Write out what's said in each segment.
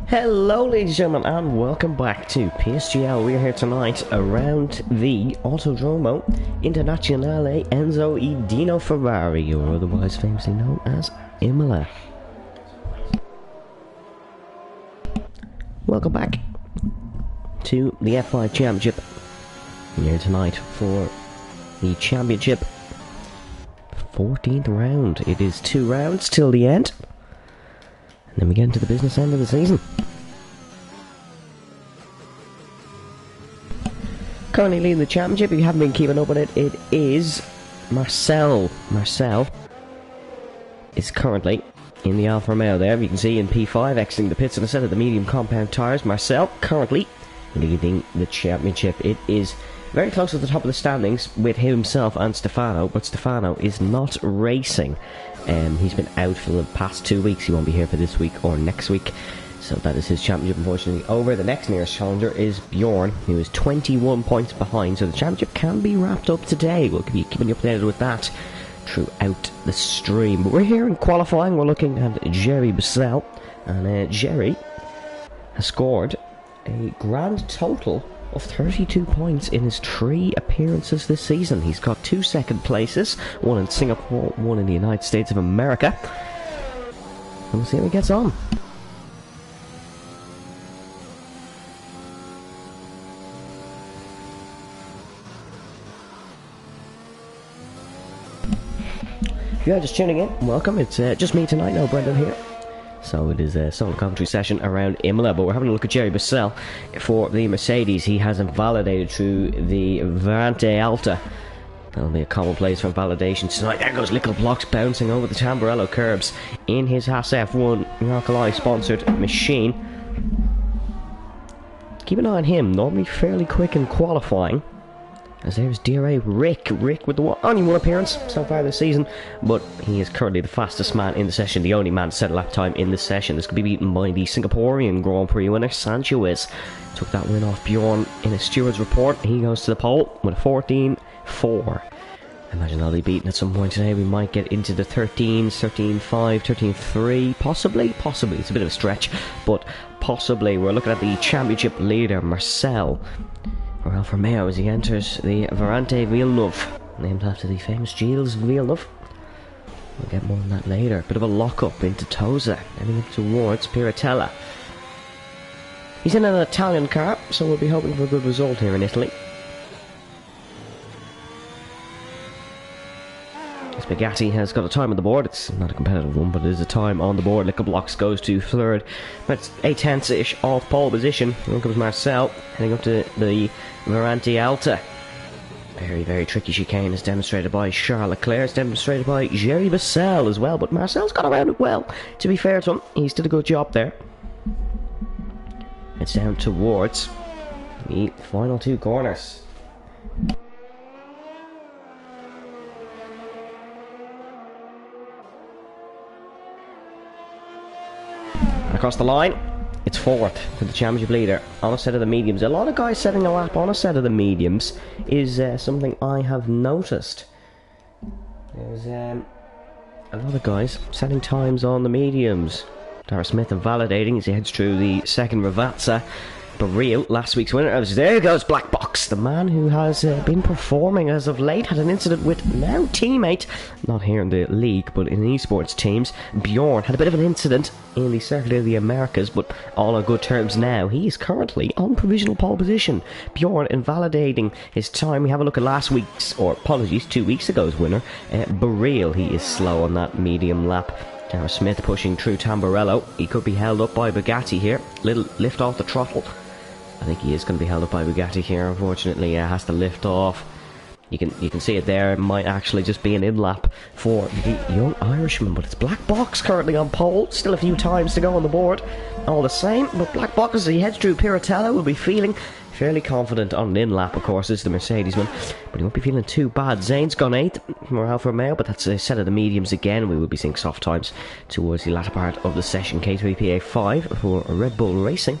Hello ladies and gentlemen, and welcome back to PSGL. We are here tonight around the Autodromo Internazionale Enzo e Dino Ferrari, or otherwise famously known as Imola. Welcome back to the F5 Championship. We're here tonight for the Championship 14th round. It is 2 rounds till the end. And then we get into the business end of the season. Currently leading the championship, if you haven't been keeping up with it, it is Marcel. Marcel is currently in the Alfa Romeo there. You can see in P5 exiting the pits on a set of the medium compound tyres. Marcel currently leading the championship. It is very close to the top of the standings with himself and Stefano, but Stefano is not racing. He's been out for the past 2 weeks. He won't be here for this week or next week. So that is his championship unfortunately over. The next nearest challenger is Bjorn, who is 21 points behind. So the championship can be wrapped up today. We'll be keeping you updated with that throughout the stream. But we're here in qualifying. We're looking at Jerry Bissell. And Jerry has scored a grand total of 32 points in his 3 appearances this season. He's got 2 second places, one in Singapore, one in the United States of America. And we'll see how he gets on. If you are just tuning in, welcome. It's just me tonight, no Brendan here. So it is a solo commentary session around Imola, but we're having a look at Jerry Bissell for the Mercedes. He has invalidated through the Variante Alta. That'll be a commonplace for validation tonight. There goes Little Blocks bouncing over the Tamburello curbs in his Haas F1 Miracle sponsored machine. Keep an eye on him, normally fairly quick in qualifying. As there's DRA Rick with the only one appearance so far this season, but he is currently the fastest man in the session, the only man to set a lap time in the session. This could be beaten by the Singaporean Grand Prix winner, Sanchez. Took that win off Bjorn in a steward's report. He goes to the pole with a 14-4. I imagine they'll be beaten at some point today. We might get into the 13s, 13-5, 13-3, possibly. It's a bit of a stretch, but possibly. We're looking at the championship leader, Marcel, or Alfa Romeo, as he enters the Variante Villeneuve, named after the famous Gilles Villeneuve. We'll get more on that later. Bit of a lock-up into Tosa, heading up towards Piratella. He's in an Italian car, so we'll be hoping for a good result here in Italy. Bugatti has got a time on the board. It's not a competitive one, but it is a time on the board. Little Blocks goes to third. That's 8/10-ish off pole position. Here comes Marcel, heading up to the Variante Alta. Very, very tricky chicane, as demonstrated by Charles Leclerc, as demonstrated by Jerry Bissell as well. But Marcel's got around it well. To be fair to him, he's did a good job there. It's down towards the final 2 corners. Across the line, it's 4th to the championship leader on a set of the mediums. A lot of guys setting a lap on a set of the mediums is something I have noticed. There's a lot of guys setting times on the mediums. Dara Smith invalidating as he heads through the second Ravazza. Baril, last week's winner. There goes Black Box, the man who has been performing as of late. Had an incident with now teammate, not here in the league, but in esports teams. Bjorn had a bit of an incident in the Circuit of the Americas, but all on good terms now. He is currently on provisional pole position. Bjorn invalidating his time. We have a look at last week's, or apologies, 2 weeks ago's winner, Baril. He is slow on that medium lap. Dara Smith pushing through Tamburello. He could be held up by Bugatti here. Little lift off the throttle. I think he is going to be held up by Bugatti here. Unfortunately, has to lift off. You can see it there. It might actually just be an in-lap for the young Irishman, but it's Black Box currently on pole. Still a few times to go on the board. All the same, but Black Box, as he heads through Piratella, will be feeling fairly confident on an in-lap, of course. This is the Mercedes-man, but he won't be feeling too bad. Zane's gone 8th for Alfa Romeo, but that's a set of the mediums again. We will be seeing soft times towards the latter part of the session. K3PA 5 for Red Bull Racing.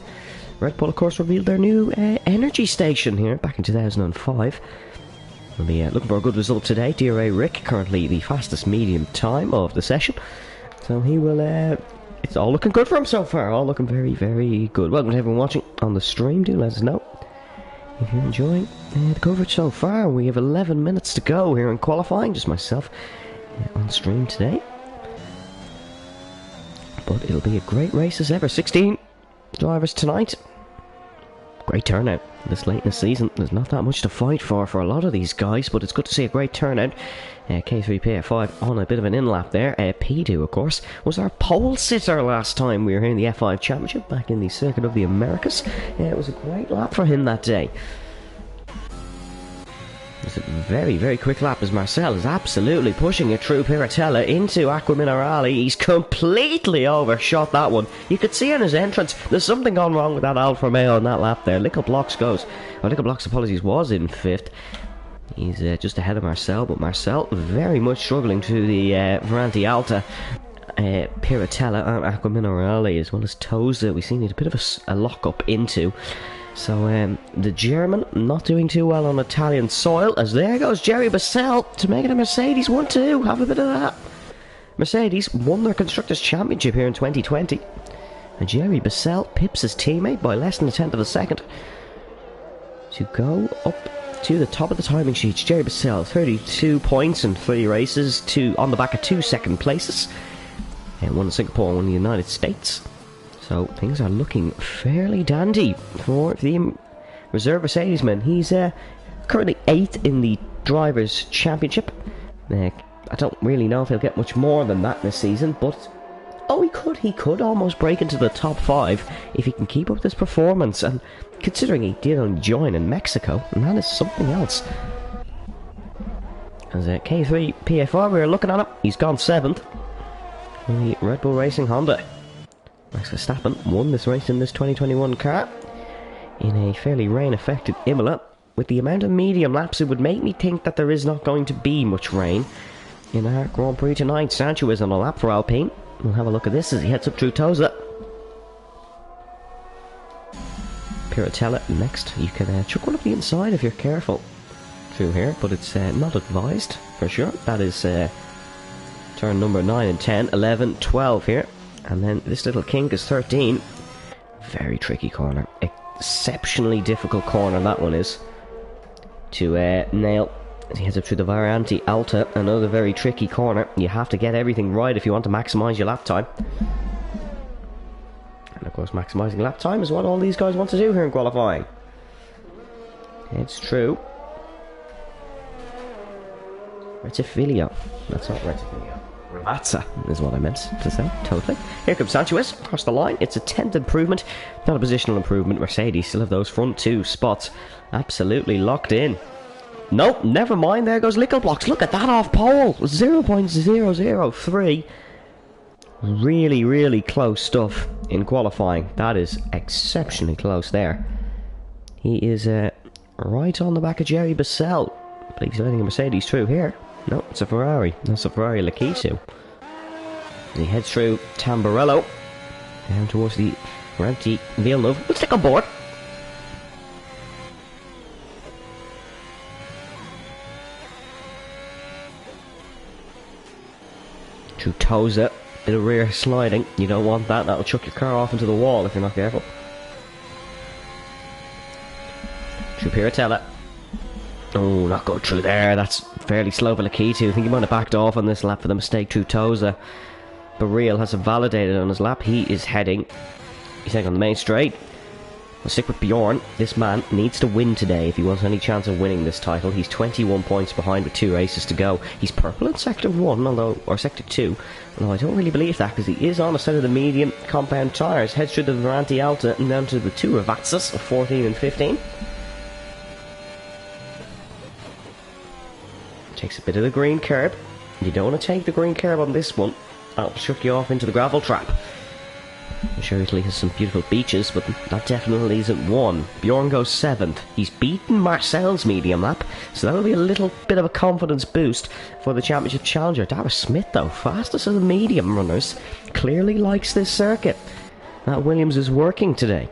Red Bull, of course, revealed their new energy station here back in 2005. We'll be looking for a good result today. DRA Rick, currently the fastest medium time of the session. So he will it's all looking good for him so far. All looking very, very good. Welcome to everyone watching on the stream. Do let us know if you're enjoying the coverage so far. We have 11 minutes to go here in qualifying. Just myself on stream today. But it'll be a great race as ever. 16 drivers tonight. Great turnout this late in the season. There's not that much to fight for a lot of these guys, but it's good to see a great turnout. K3 PF5 on a bit of an in-lap there. P2, of course, was our pole sitter last time we were here in the F5 Championship back in the Circuit of the Americas. It was a great lap for him that day. It's a very, very quick lap as Marcel is absolutely pushing it through Piratella into Aqua Minerale. He's completely overshot that one. You could see in his entrance, there's something gone wrong with that Alfa Romeo on that lap there. Lickle Blocks apologies, was in 5th. He's just ahead of Marcel, but Marcel very much struggling to the Variante Alta, Piratella and Aqua Minerale, as well as Toza. We've seen it a bit of a lock-up into. So the German not doing too well on Italian soil, as there goes Jerry Bassell to make it a Mercedes 1-2. Have a bit of that. Mercedes won their Constructors' Championship here in 2020. And Jerry Bassell pips his teammate by less than a tenth of a second to go up to the top of the timing sheets. Jerry Bassell, 32 points in 3 races, on the back of 2 second places. And one in Singapore, one in the United States. So things are looking fairly dandy for the reserve Mercedes-man. He's currently 8th in the Drivers' Championship. I don't really know if he'll get much more than that this season, but he could almost break into the top 5 if he can keep up this performance. And considering he did only join in Mexico, and that is something else. As K3 PFR, we were looking at him. He's gone 7th in the Red Bull Racing Honda. Max Verstappen won this race in this 2021 car in a fairly rain-affected Imola. With the amount of medium laps, it would make me think that there is not going to be much rain in our Grand Prix tonight. Sancho is on a lap for Alpine. We'll have a look at this as he heads up through Toza. Piratella next. You can chuck one up the inside if you're careful through here, but it's not advised for sure. That is turn number 9 and 10, 11, 12 here. And then this little kink is 13. Very tricky corner. Exceptionally difficult corner that one is to nail. As he heads up through the Variante Alta, another very tricky corner. You have to get everything right if you want to maximise your lap time. And of course maximising lap time is what all these guys want to do here in qualifying. It's true. Retifilio. That's not Retifilio. Ravazza is what I meant to say, totally. Here comes Sanchez across the line. It's a 10th improvement, not a positional improvement. Mercedes still have those front 2 spots absolutely locked in. Nope, never mind, there goes Lickle Blocks. Look at that off pole, 0.003. Really, really close stuff in qualifying. That is exceptionally close there. He is right on the back of Jerry Bassell. I believe he's letting a Mercedes through here. No, it's a Ferrari. That's a Ferrari Lakitu. He heads through Tamburello down towards the Ranty Villeneuve. Let's take on board. Through Toza. Bit of rear sliding. You don't want that. That'll chuck your car off into the wall if you're not careful. Through Piratella. Oh, not going through there. That's fairly slow for Lakitu. I think he might have backed off on this lap for the mistake through Toza. But Real has it validated on his lap. He's heading on the main straight. We'll stick with Bjorn. This man needs to win today if he wants any chance of winning this title. He's 21 points behind with 2 races to go. He's purple in Sector 1, or Sector 2. Although I don't really believe that, because he is on a set of the medium compound tyres. Heads through the Variante Alta and down to the 2 Ravazzas of 14 and 15. Takes a bit of the green curb. You don't want to take the green curb on this one. That'll chuck you off into the gravel trap. I'm sure Italy has some beautiful beaches, but that definitely isn't one. Bjorn goes 7th. He's beaten Marcel's medium lap, so that'll be a little bit of a confidence boost for the championship challenger. Dara Smith, though, fastest of the medium runners, clearly likes this circuit. That Williams is working today.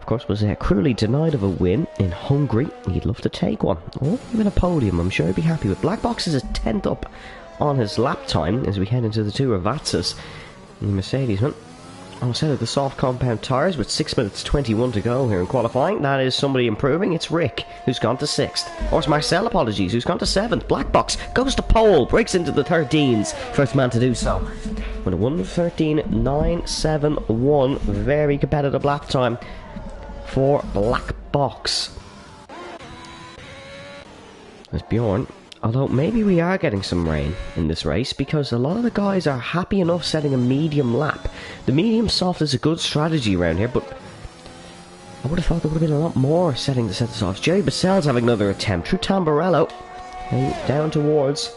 Of course, was cruelly denied of a win in Hungary. He'd love to take one, or even a podium. I'm sure he'd be happy with. Black Box is a 10th up on his lap time as we head into the 2 Ravazzas. The Mercedes-man on a set of the soft compound tyres with 6 minutes 21 to go here in qualifying. That is somebody improving. It's Rick, who's gone to 6th. Or it's Marcel, apologies, who's gone to 7th. Black box goes to pole, breaks into the 13s. First man to do so. With a 1:13.971. Very competitive lap time for Black box. There's Bjorn. Although maybe we are getting some rain in this race because a lot of the guys are happy enough setting a medium lap. The medium soft is a good strategy around here, but I would have thought there would have been a lot more setting to set the softs. Jerry Basel's having another attempt through Tamburello. Down towards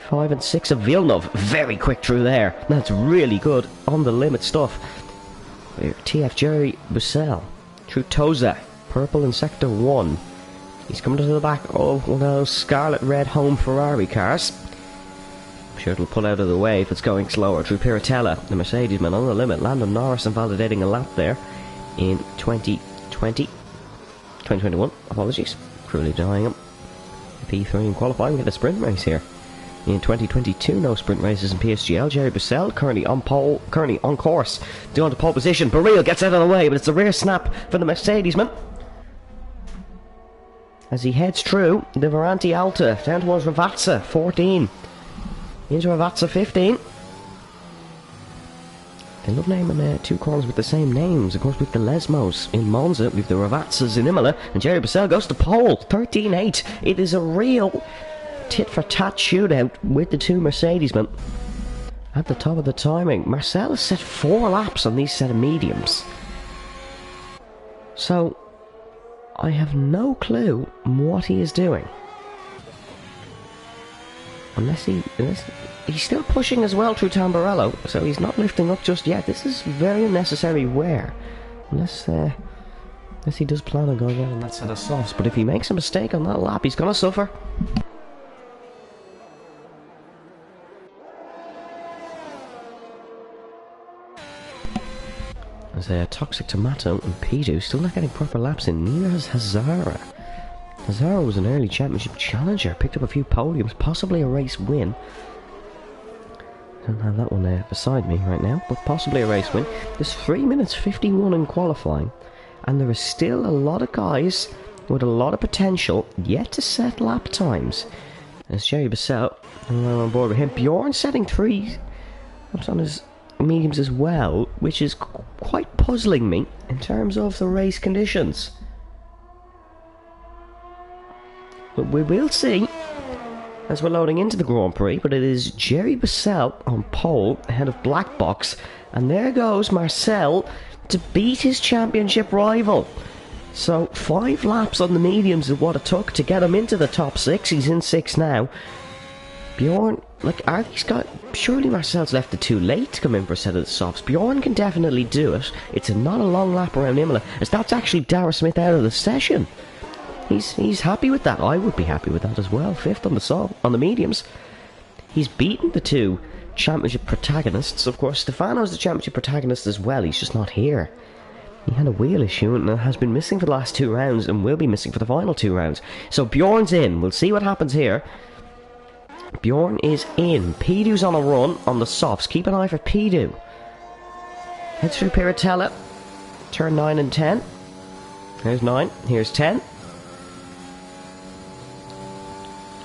5 and 6 of Villeneuve. Very quick through there. That's really good on the limit stuff. TF Jerry Basel through Toza. Purple in sector 1. He's coming to the back of one of those scarlet red home Ferrari cars. I'm sure it'll pull out of the way if it's going slower. Through Piratella, the Mercedes-man on the limit. Landon Norris invalidating a lap there in 2021, apologies. Cruelly denying him. P3 in qualifying. We get a sprint race here. In 2022, no sprint races in PSGL. Jerry Basel currently on pole, currently on course. Down to pole position. Barril gets out of the way, but it's a rear snap for the Mercedes-man. As he heads through the Varanti Alta, down towards Ravazza, 14. Into Ravazza, 15. They love naming two corners with the same names. Of course, we've the Lesmos in Monza, we've the Ravazzas in Imola, and Jerry Basel goes to pole, 13.8. It is a real tit-for-tat shootout with the two Mercedes-men at the top of the timing. Marcel has set 4 laps on these set of mediums. So I have no clue what he is doing. Unless he's still pushing as well through Tamburello, so he's not lifting up just yet. This is very unnecessary wear. Unless he does plan on going out on that set of softs. But if he makes a mistake on that lap, he's going to suffer. As Toxic Tomato and Pidu still not getting proper laps in. Neither has Hazara. Hazara was an early championship challenger, picked up a few podiums, possibly a race win. I don't have that one there beside me right now, but possibly a race win. There's 3 minutes 51 in qualifying, and there is still a lot of guys with a lot of potential yet to set lap times. There's Jerry Basel, and I'm on board with him. Bjorn setting 3 laps on his mediums as well, which is quite puzzling me in terms of the race conditions. But we will see as we're loading into the Grand Prix. But it is Jerry Basel on pole ahead of Black Box, and there goes Marcel to beat his championship rival. So 5 laps on the mediums is what it took to get him into the top 6. He's in 6 now. Bjorn, are these guys... Surely Marcel's left it too late to come in for a set of the softs. Bjorn can definitely do it. It's not a long lap around Imola, as that's actually Dara Smith out of the session. He's happy with that. I would be happy with that as well. 5th on the mediums. He's beaten the 2 championship protagonists. Of course, Stefano's the championship protagonist as well. He's just not here. He had a wheel issue and has been missing for the last 2 rounds and will be missing for the final 2 rounds. So Bjorn's in. We'll see what happens here. Bjorn is in. Pidu's on a run on the softs. Keep an eye for Pidu. Heads through Piratella. Turn 9 and 10. Here's 9. Here's 10.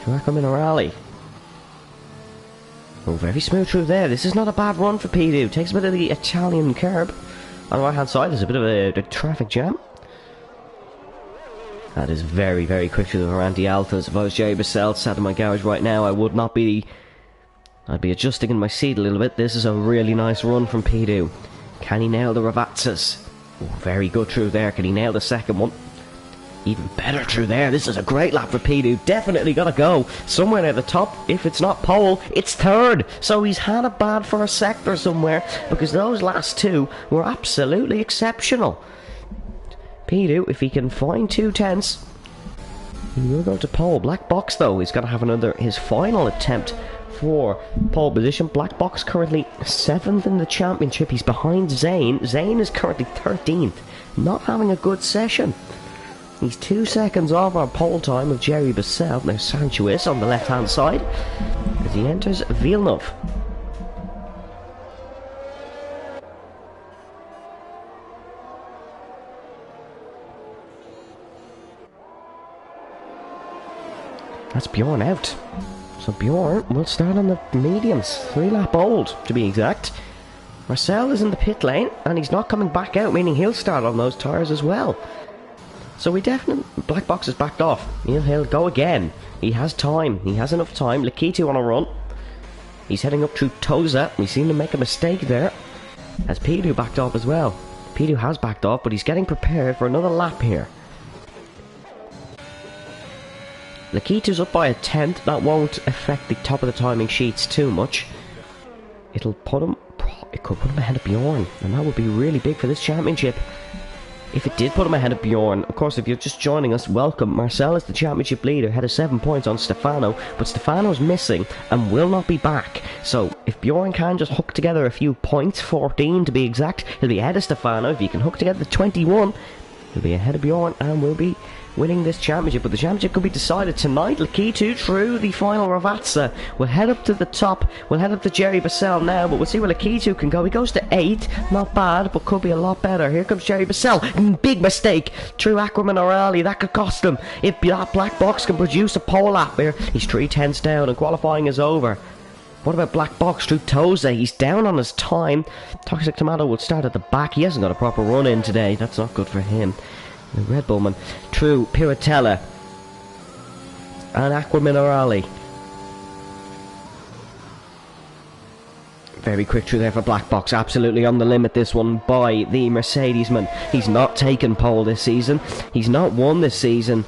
Giacomo Minerali. Oh, very smooth through there. This is not a bad run for Pidu. Takes a bit of the Italian curb. On the right hand side there's a bit of a traffic jam. That is very, very quick through the Varanti Altas. If I was Jerry Basel sat in my garage right now, I would not be... I'd be adjusting in my seat a little bit. This is a really nice run from Pidu. Can he nail the Ravazzas? Oh, very good through there. Can he nail the second one? Even better through there. This is a great lap for Pidu. Definitely got to go somewhere near the top. If it's not pole, it's 3rd. So he's had a bad first sector somewhere, because those last 2 were absolutely exceptional. Pidu, if he can find 2 tenths, he will go to pole. Black Box, though, he's got to have his final attempt for pole position. Black Box currently 7th in the championship. He's behind Zane. Zane is currently 13th. Not having a good session. He's 2 seconds off our pole time of Jerry Basel. Now Sanchez on the left-hand side as he enters Villeneuve. That's Bjorn out. So Bjorn will start on the mediums. 3-lap old, to be exact. Marcel is in the pit lane, and he's not coming back out, meaning he'll start on those tyres as well. So we definitely... Black Box is backed off. He'll go again. He has time. He has enough time. Lakitu on a run. He's heading up through Toza. We seem to make a mistake there. As Pidu backed off as well. Pidu has backed off, but he's getting prepared for another lap here. Lakitu's up by a 10th. That won't affect the top of the timing sheets too much. It'll put him... It could put him ahead of Bjorn, and that would be really big for this championship. If it did put him ahead of Bjorn, of course, if you're just joining us, welcome. Marcel is the championship leader, ahead of 7 points on Stefano, but Stefano's missing and will not be back. So, if Bjorn can just hook together a few points, 14 to be exact, he'll be ahead of Stefano. If he can hook together the 21, he'll be ahead of Bjorn and will be winning this championship. But the championship could be decided tonight. Lakitu through the final Ravazza. We'll head up to the top. We'll head up to Jerry Bassell now, but we'll see where Lakitu can go. He goes to 8th. Not bad, but could be a lot better. Here comes Jerry Bassell. Big mistake. Through Aquaman O'Reilly. That could cost him. If that Black Box can produce a pole lap here, he's 3/10 down and qualifying is over. What about Black Box through Toze? He's down on his time. Toxic Tomato will start at the back. He hasn't got a proper run in today. That's not good for him. The Red Bullman through Piratella and Aqua Minerali. Very quick through there for Black Box. Absolutely on the limit, this one by the Mercedes-man. He's not taken pole this season. He's not won this season.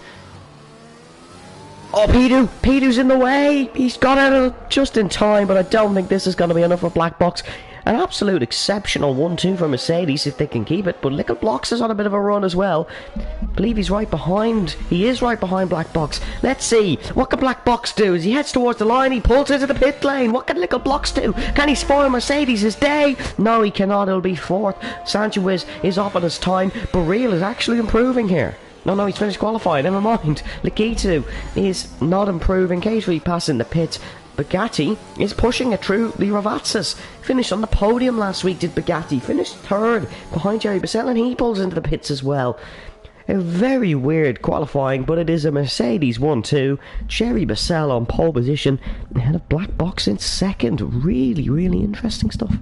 Oh, Pidu's in the way. He's got out of just in time, but I don't think this is going to be enough for Black Box. An absolute exceptional 1-2 for Mercedes if they can keep it, but Little Blocks is on a bit of a run as well. I believe he's right behind. He is right behind Black Box. Let's see. What can Black Box do? As he heads towards the line, he pulls into the pit lane. What can Little Blocks do? Can he spoil Mercedes' day? No, he cannot. It'll be 4th. Sanchez is off on his time. Baril is actually improving here. No, he's finished qualifying. Never mind. Lakitu is not improving. K3 passing the pits. Bugatti is pushing it through the Ravazzas. Finished on the podium last week, did Bugatti. Finished 3rd behind Jerry Bassell, and he pulls into the pits as well. A very weird qualifying, but it is a Mercedes 1-2. Jerry Bassell on pole position, ahead of Black Box in 2nd. Really, really interesting stuff.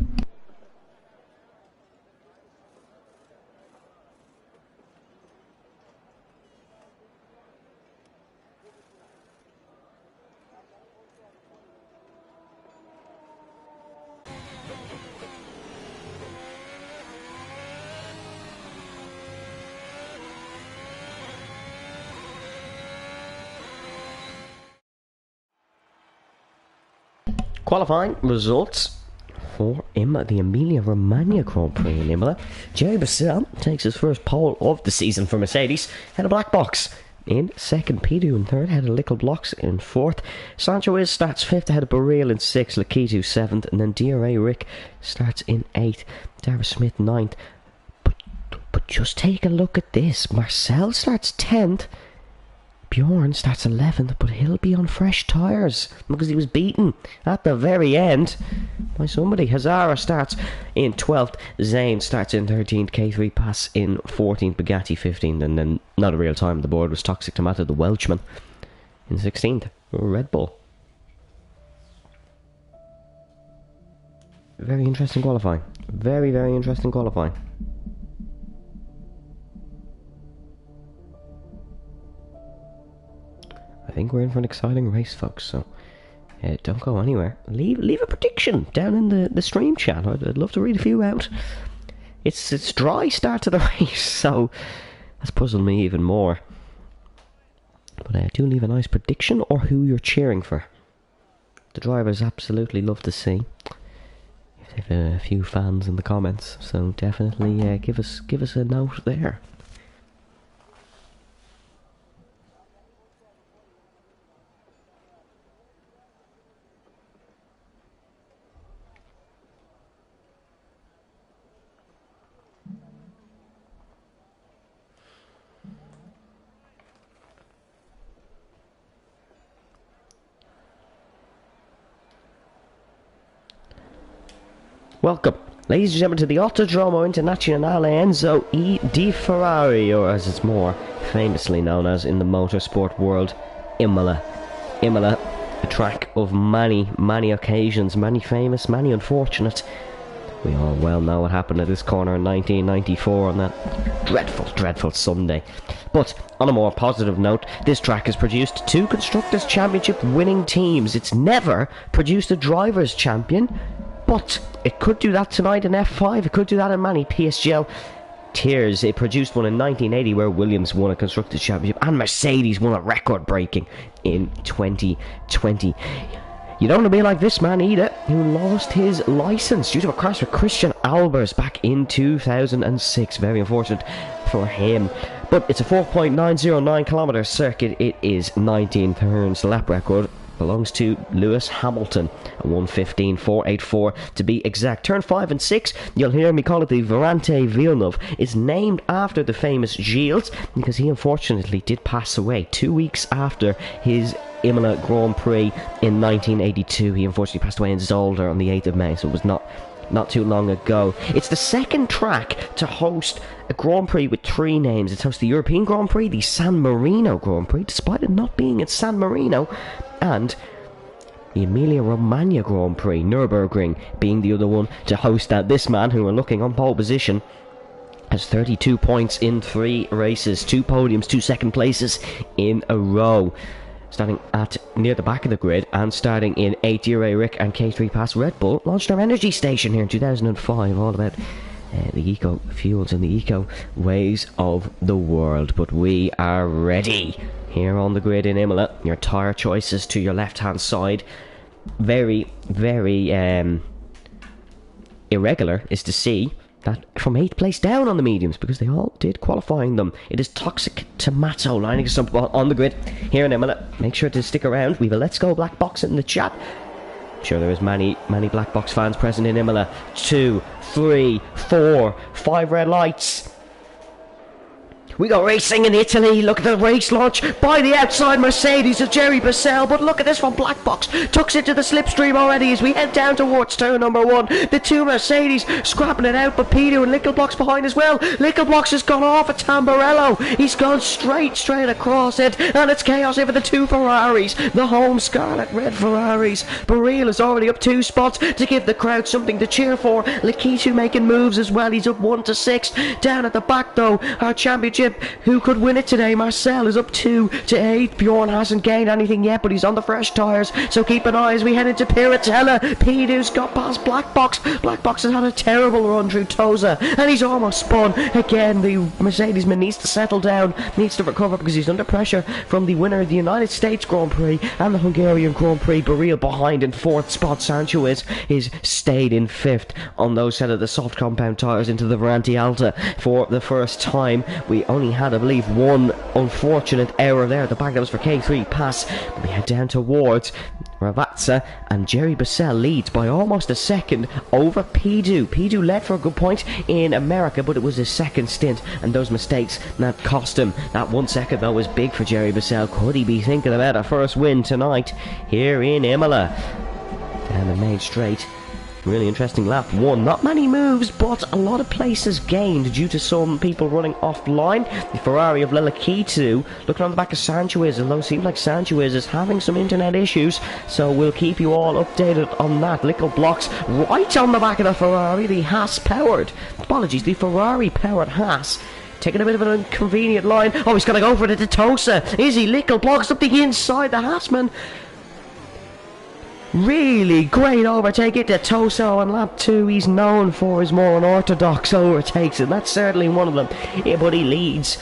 Qualifying results for the Emilia-Romagna Grand Prix in Imola. Jerry Bassell takes his first pole of the season for Mercedes. Head of Black Box in 2nd. Pidu in 3rd. Head of Little Blocks in 4th. Sancho starts 5th. Ahead of Baril in 6th. Lakitu 7th. And then DRA Rick starts in 8th. Dara Smith 9th. But just take a look at this. Marcel starts 10th. Bjorn starts 11th, but he'll be on fresh tyres because he was beaten at the very end by somebody. Hazara starts in 12th, Zane starts in 13th, K3 Pass in 14th, Bugatti 15th, and then not a real time on the board was Toxic Tomato, the Welshman, in 16th, Red Bull. Very interesting qualifying. Very, very interesting qualifying. I think we're in for an exciting race, folks, so don't go anywhere. Leave a prediction down in the stream chat. I'd love to read a few out. It's dry start to the race, so that's puzzled me even more. But do leave a nice prediction or who you're cheering for. The drivers absolutely love to see. If they have a few fans in the comments, so definitely give us a note there. Welcome, ladies and gentlemen, to the Autodromo Internazionale Enzo E. Di Ferrari, or as it's more famously known as in the motorsport world, Imola. Imola, a track of many, many occasions, many famous, many unfortunate. We all well know what happened at this corner in 1994 on that dreadful, dreadful Sunday. But on a more positive note, this track has produced 2 Constructors' Championship winning teams. It's never produced a Drivers' Champion, but it could do that tonight in F5. It could do that in many PSGL tiers. It produced one in 1980 where Williams won a Constructors' Championship and Mercedes won a record-breaking in 2020. You don't want to be like this man either, who lost his licence due to a crash with Christian Albers back in 2006. Very unfortunate for him. But it's a 4.909 kilometre circuit. It is 19 turns. The lap record belongs to Lewis Hamilton, a 1:15.484 to be exact. Turn 5 and 6, you'll hear me call it the Varante Villeneuve, is named after the famous Gilles because he unfortunately did pass away 2 weeks after his Imola Grand Prix in 1982. He unfortunately passed away in Zolder on the 8th of May, so it was not too long ago. It's the second track to host a Grand Prix with 3 names. It's hosted the European Grand Prix, the San Marino Grand Prix, despite it not being in San Marino, and the Emilia-Romagna Grand Prix, Nürburgring, being the other one to host that. This man, who we're looking on pole position, has 32 points in 3 races, 2 podiums, 2 second places in a row. Starting at near the back of the grid and starting in 8th year Rick and K3 Pass. Red Bull launched their energy station here in 2005, all about the eco fuels and the eco ways of the world. But we are ready here on the grid in Imola. Your tyre choices to your left hand side. Very, very irregular is to see that from 8th place down on the mediums, because they all did qualifying them. It is Toxic Tomato lining us up on the grid here in Imola. Make sure to stick around. We have a Let's Go Black Box in the chat. I'm sure there is many Black Box fans present in Imola. 2, 3, 4, 5 red lights. We got racing in Italy. Look at the race launch by the outside Mercedes of Jerry Bissell. But look at this from Black Box. Tucks into the slipstream already as we head down towards turn number 1. The 2 Mercedes scrapping it out, but Peter and Lickleblock's behind as well. Lickleblock's has gone off at Tamburello. He's gone straight across it, and it's chaos here for the 2 Ferraris. The home scarlet red Ferraris. Baril is already up 2 spots to give the crowd something to cheer for. Lakitu making moves as well. He's up 1 to 6. Down at the back though, our championship, who could win it today? Marcel is up 2 to 8. Bjorn hasn't gained anything yet, but he's on the fresh tyres, so keep an eye as we head into Piratella. Pidu's got past Black Box. Black Box has had a terrible run through Tosa, and he's almost spun. Again, the Mercedes-man needs to settle down, needs to recover, because he's under pressure from the winner of the United States Grand Prix and the Hungarian Grand Prix. Baril behind in 4th spot. Sancho is stayed in 5th on those set of the soft compound tyres into the Varante Alta for the first time. We only had, I believe, one unfortunate error there at the back. That was for K3 Pass. We head down towards Ravazza, and Jerry Bissell leads by almost a second over Pidu. Pidu led for a good point in America, but it was his second stint, and those mistakes that cost him. That 1 second though was big for Jerry Bissell. Could he be thinking about a first win tonight here in Imola? Down the main straight. Really interesting lap 1. Not many moves, but a lot of places gained due to some people running offline. The Ferrari of Lelakitu looking on the back of Sanchez, although it seems like Sanchez is having some internet issues, so we'll keep you all updated on that. Little blocks right on the back of the Ferrari, the Haas powered. Apologies, the Ferrari powered Haas. Taking a bit of an inconvenient line. Oh, he's got to go for it to Tosa. Is he? Little blocks up the inside. The Haasman. Really great overtake into Toso on lap 2. He's known for his more unorthodox overtakes, and that's certainly one of them. Yeah, but he leads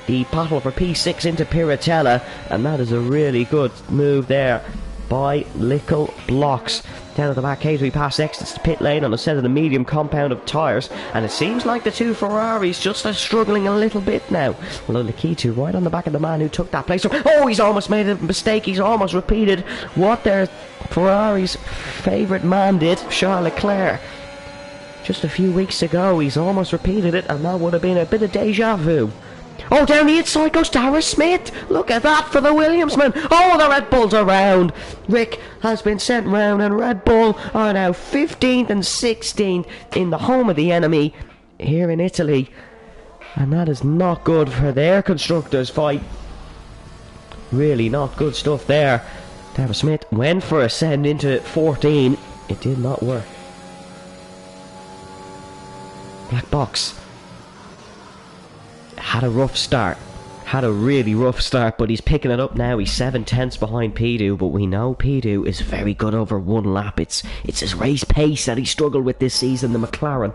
the battle for P6 into Piratella, and that is a really good move there by Lickle Blocks. Down at the back, K3 Pass exits the pit lane on a set of the medium compound of tyres, and it seems like the 2 Ferraris just are struggling a little bit now. Although Lakitu right on the back of the man who took that place. Oh, he's almost made a mistake. He's almost repeated what their Ferrari's favourite man did, Charles Leclerc. Just a few weeks ago, he's almost repeated it, and that would have been a bit of deja vu. Oh, down the inside goes Dara Smith. Look at that for the Williamsman. Oh, the Red Bulls are round. Rick has been sent round, and Red Bull are now 15th and 16th in the home of the enemy here in Italy. And that is not good for their constructors' fight. Really not good stuff there. David Smith went for a send into 14. It did not work. Black Box had a rough start. Had a really rough start, but he's picking it up now. He's 7/10 behind Pidu, but we know Pidu is very good over one lap. It's his race pace that he struggled with this season, the McLaren.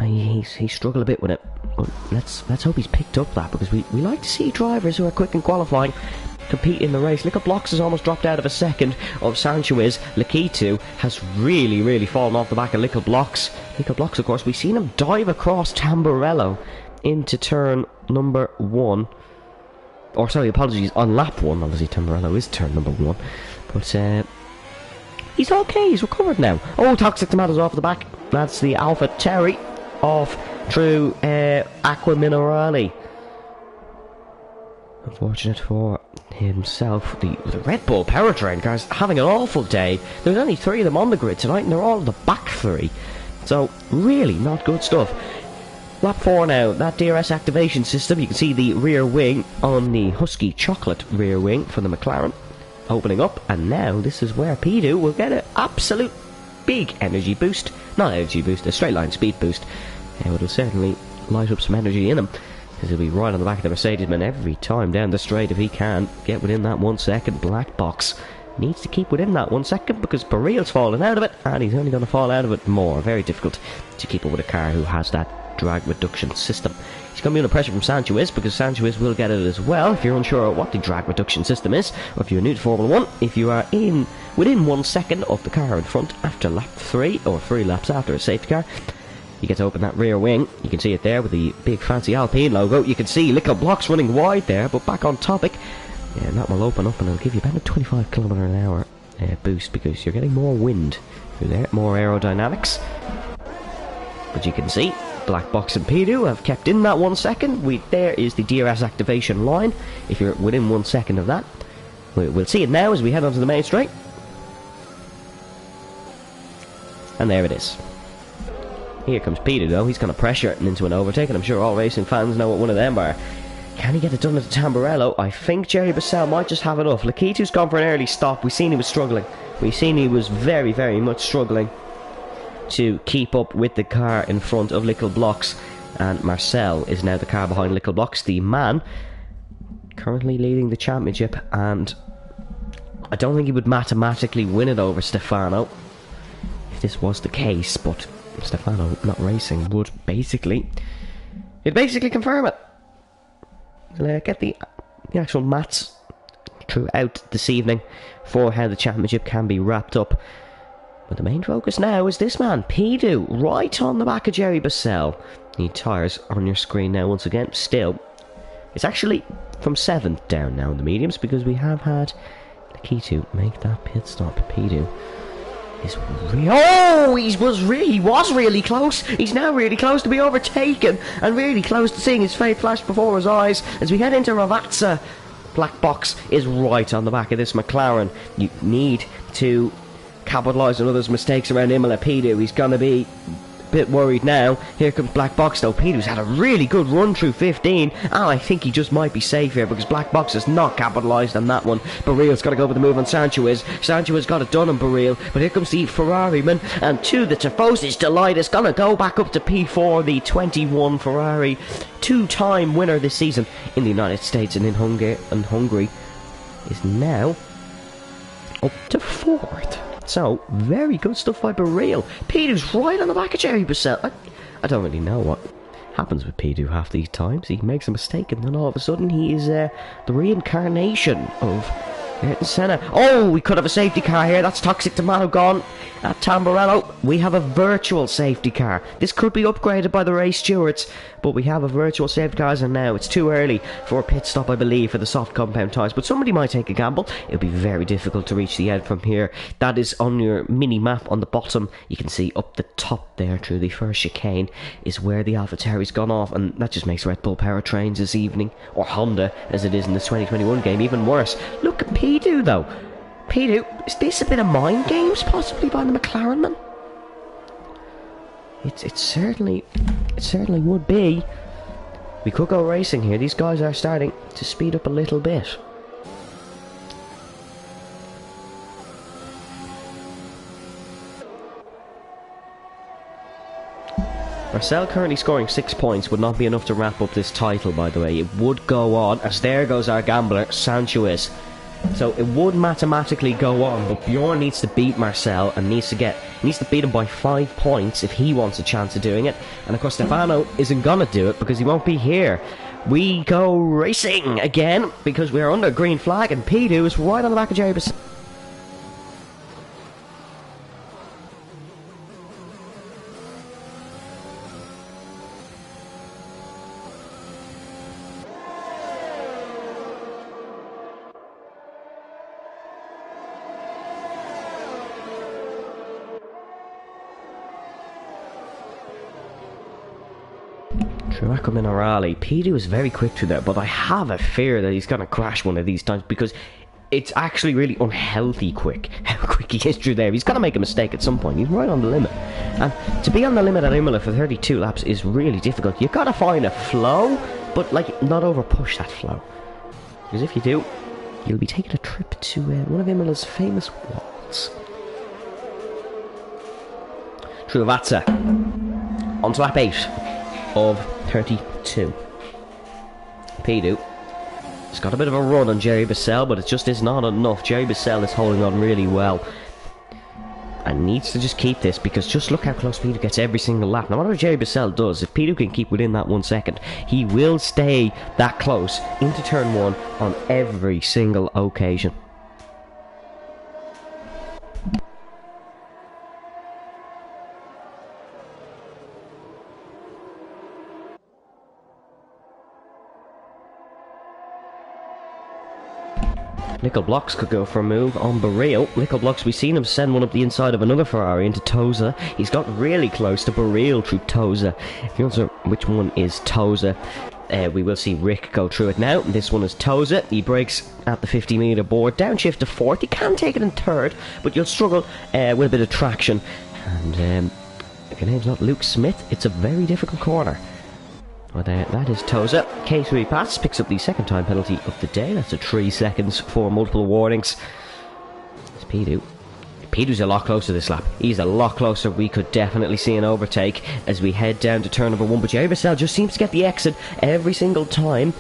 He struggled a bit with it. But let's hope he's picked up that, because we like to see drivers who are quick in qualifying compete in the race. Little Blocks has almost dropped out of a second of Sanchez. Lakitu has really fallen off the back of Little Blocks. Little Blocks, of course, we've seen him dive across Tamburello into turn number 1. Or sorry, apologies, on lap 1. Obviously Tamburello is turn number 1. But he's okay, he's recovered now. Oh, Toxic Tomatoes off the back. That's the Alpha Terry off through Aqua Minerale. Unfortunate for himself. The Red Bull powertrain guys having an awful day. There's only 3 of them on the grid tonight, and they're all the back 3. So really not good stuff. Lap 4 now, that DRS activation system. You can see the rear wing on the Husky Chocolate rear wing for the McLaren opening up, and now this is where Pidu will get an absolute big energy boost. Not energy boost, a straight line speed boost. It'll certainly light up some energy in him, because he'll be right on the back of the Mercedes-man every time down the straight if he can get within that 1 second. Black Box needs to keep within that 1 second, because Baril's fallen out of it, and he's only going to fall out of it more. Very difficult to keep up with a car who has that drag reduction system. He's going to be under pressure from Sanchez, because Sanchez will get it as well. If you're unsure what the drag reduction system is, or if you're new to Formula 1, if you are within 1 second of the car in front after lap 3, or 3 laps after a safety car, you get to open that rear wing. You can see it there with the big fancy Alpine logo. You can see Little Blocks running wide there, but back on topic, and that will open up and it'll give you about a 25 km an hour boost, because you're getting more wind through there, more aerodynamics. But you can see Black Box and Pidu have kept in that 1 second. There is the DRS activation line. If you're within 1 second of that, we'll see it now as we head onto the main straight. And there it is. Here comes Pidu though. He's going to pressure it into an overtake, and I'm sure all racing fans know what one of them are. Can he get it done at the Tamburello? I think Jerry Bassell might just have enough. Lakitu's gone for an early stop. We've seen he was struggling. We've seen he was very much struggling to keep up with the car in front of Little Blocks, and Marcel is now the car behind Little Blocks, the man currently leading the championship, and I don't think he would mathematically win it over Stefano if this was the case, but Stefano not racing would basically confirm it. We'll get the actual maths throughout this evening for how the championship can be wrapped up. But the main focus now is this man, Pidu, right on the back of Jerry Bassell. The tyres on your screen now once again. Still, it's actually from 7th down now in the mediums, because we have had Lakitu make that pit stop. Pidu is he was really close. He's now really close to be overtaken, and really close to seeing his fate flash before his eyes as we head into Ravazza. Black Box is right on the back of this McLaren. You need to capitalise on others' mistakes around Imola. Pidu, he's going to be a bit worried now. Here comes Black Box though. Pidu's had a really good run through 15, and I think he just might be safe here, because Black Box has not capitalised on that one. Baril's got to go with the move on Sanchez. Sanchez got it done on Baril, but here comes the Ferrari man, and to the Tifosi's delight, it's going to go back up to P4. The 21 Ferrari, 2-time winner this season in the United States and in Hungary, is now up to 4th. So, very good stuff by Baril. Pidu's right on the back of Jerry Bassell. I don't really know what happens with Pidu half these times. He makes a mistake, and then all of a sudden he is the reincarnation of Ayrton Senna. Oh, we could have a safety car here. That's Toxic Tomato gone at Tamburello. We have a virtual safety car. This could be upgraded by the race stewards, but we have a virtual safety car, and now it's too early for a pit stop, I believe, for the soft compound tyres. But somebody might take a gamble. It'll be very difficult to reach the end from here. That is on your mini map on the bottom. You can see up the top there through the first chicane is where the AlphaTauri's gone off, and that just makes Red Bull powertrains this evening, or Honda as it is in the 2021 game, even worse. Look at Pidu though. Pidu, is this a bit of mind games possibly by the McLaren man? It certainly would be. We could go racing here. These guys are starting to speed up a little bit. Marcel currently scoring 6 points would not be enough to wrap up this title, by the way. It would go on, as there goes our gambler, Sanchez. So it would mathematically go on, but Bjorn needs to beat Marcel and needs to beat him by 5 points if he wants a chance of doing it. And of course Stefano isn't gonna do it because he won't be here. We go racing again because we're under green flag and Pidu is right on the back of Jerry Bassett. Truaco Minerali. Pidu is very quick through there, but I have a fear that he's going to crash one of these times because it's actually really unhealthy quick how quick he is through there. He's got to make a mistake at some point. He's right on the limit. And to be on the limit at Imola for 32 laps is really difficult. You've got to find a flow, but like not over push that flow. Because if you do, you'll be taking a trip to one of Imola's famous walls. Truvatsa on to lap 8 of 32. Pidu has got a bit of a run on Jerry Bassell, but it just is not enough. Jerry Bassell is holding on really well and needs to just keep this, because just look how close Pidu gets every single lap. No matter what Jerry Bassell does, if Pidu can keep within that 1 second, he will stay that close into turn 1 on every single occasion. Nickel Blocks could go for a move on Barrio. Nickel Blocks, we've seen him send one up the inside of another Ferrari into Tosa. He's got really close to Barrio through Tosa. If you wonder which one is Tosa, we will see Rick go through it now. This one is Tosa. He brakes at the 50-metre board. Downshift to 4th. He can take it in 3rd, but you'll struggle with a bit of traction. And if your name's not Luke Smith, it's a very difficult corner. Well, that is Tosa. K3 pass picks up the 2nd time penalty of the day. That's a 3 seconds for multiple warnings. It's Pidu. Pidu's a lot closer this lap. He's a lot closer. We could definitely see an overtake as we head down to turn number 1. But Jerry Bassell just seems to get the exit every single time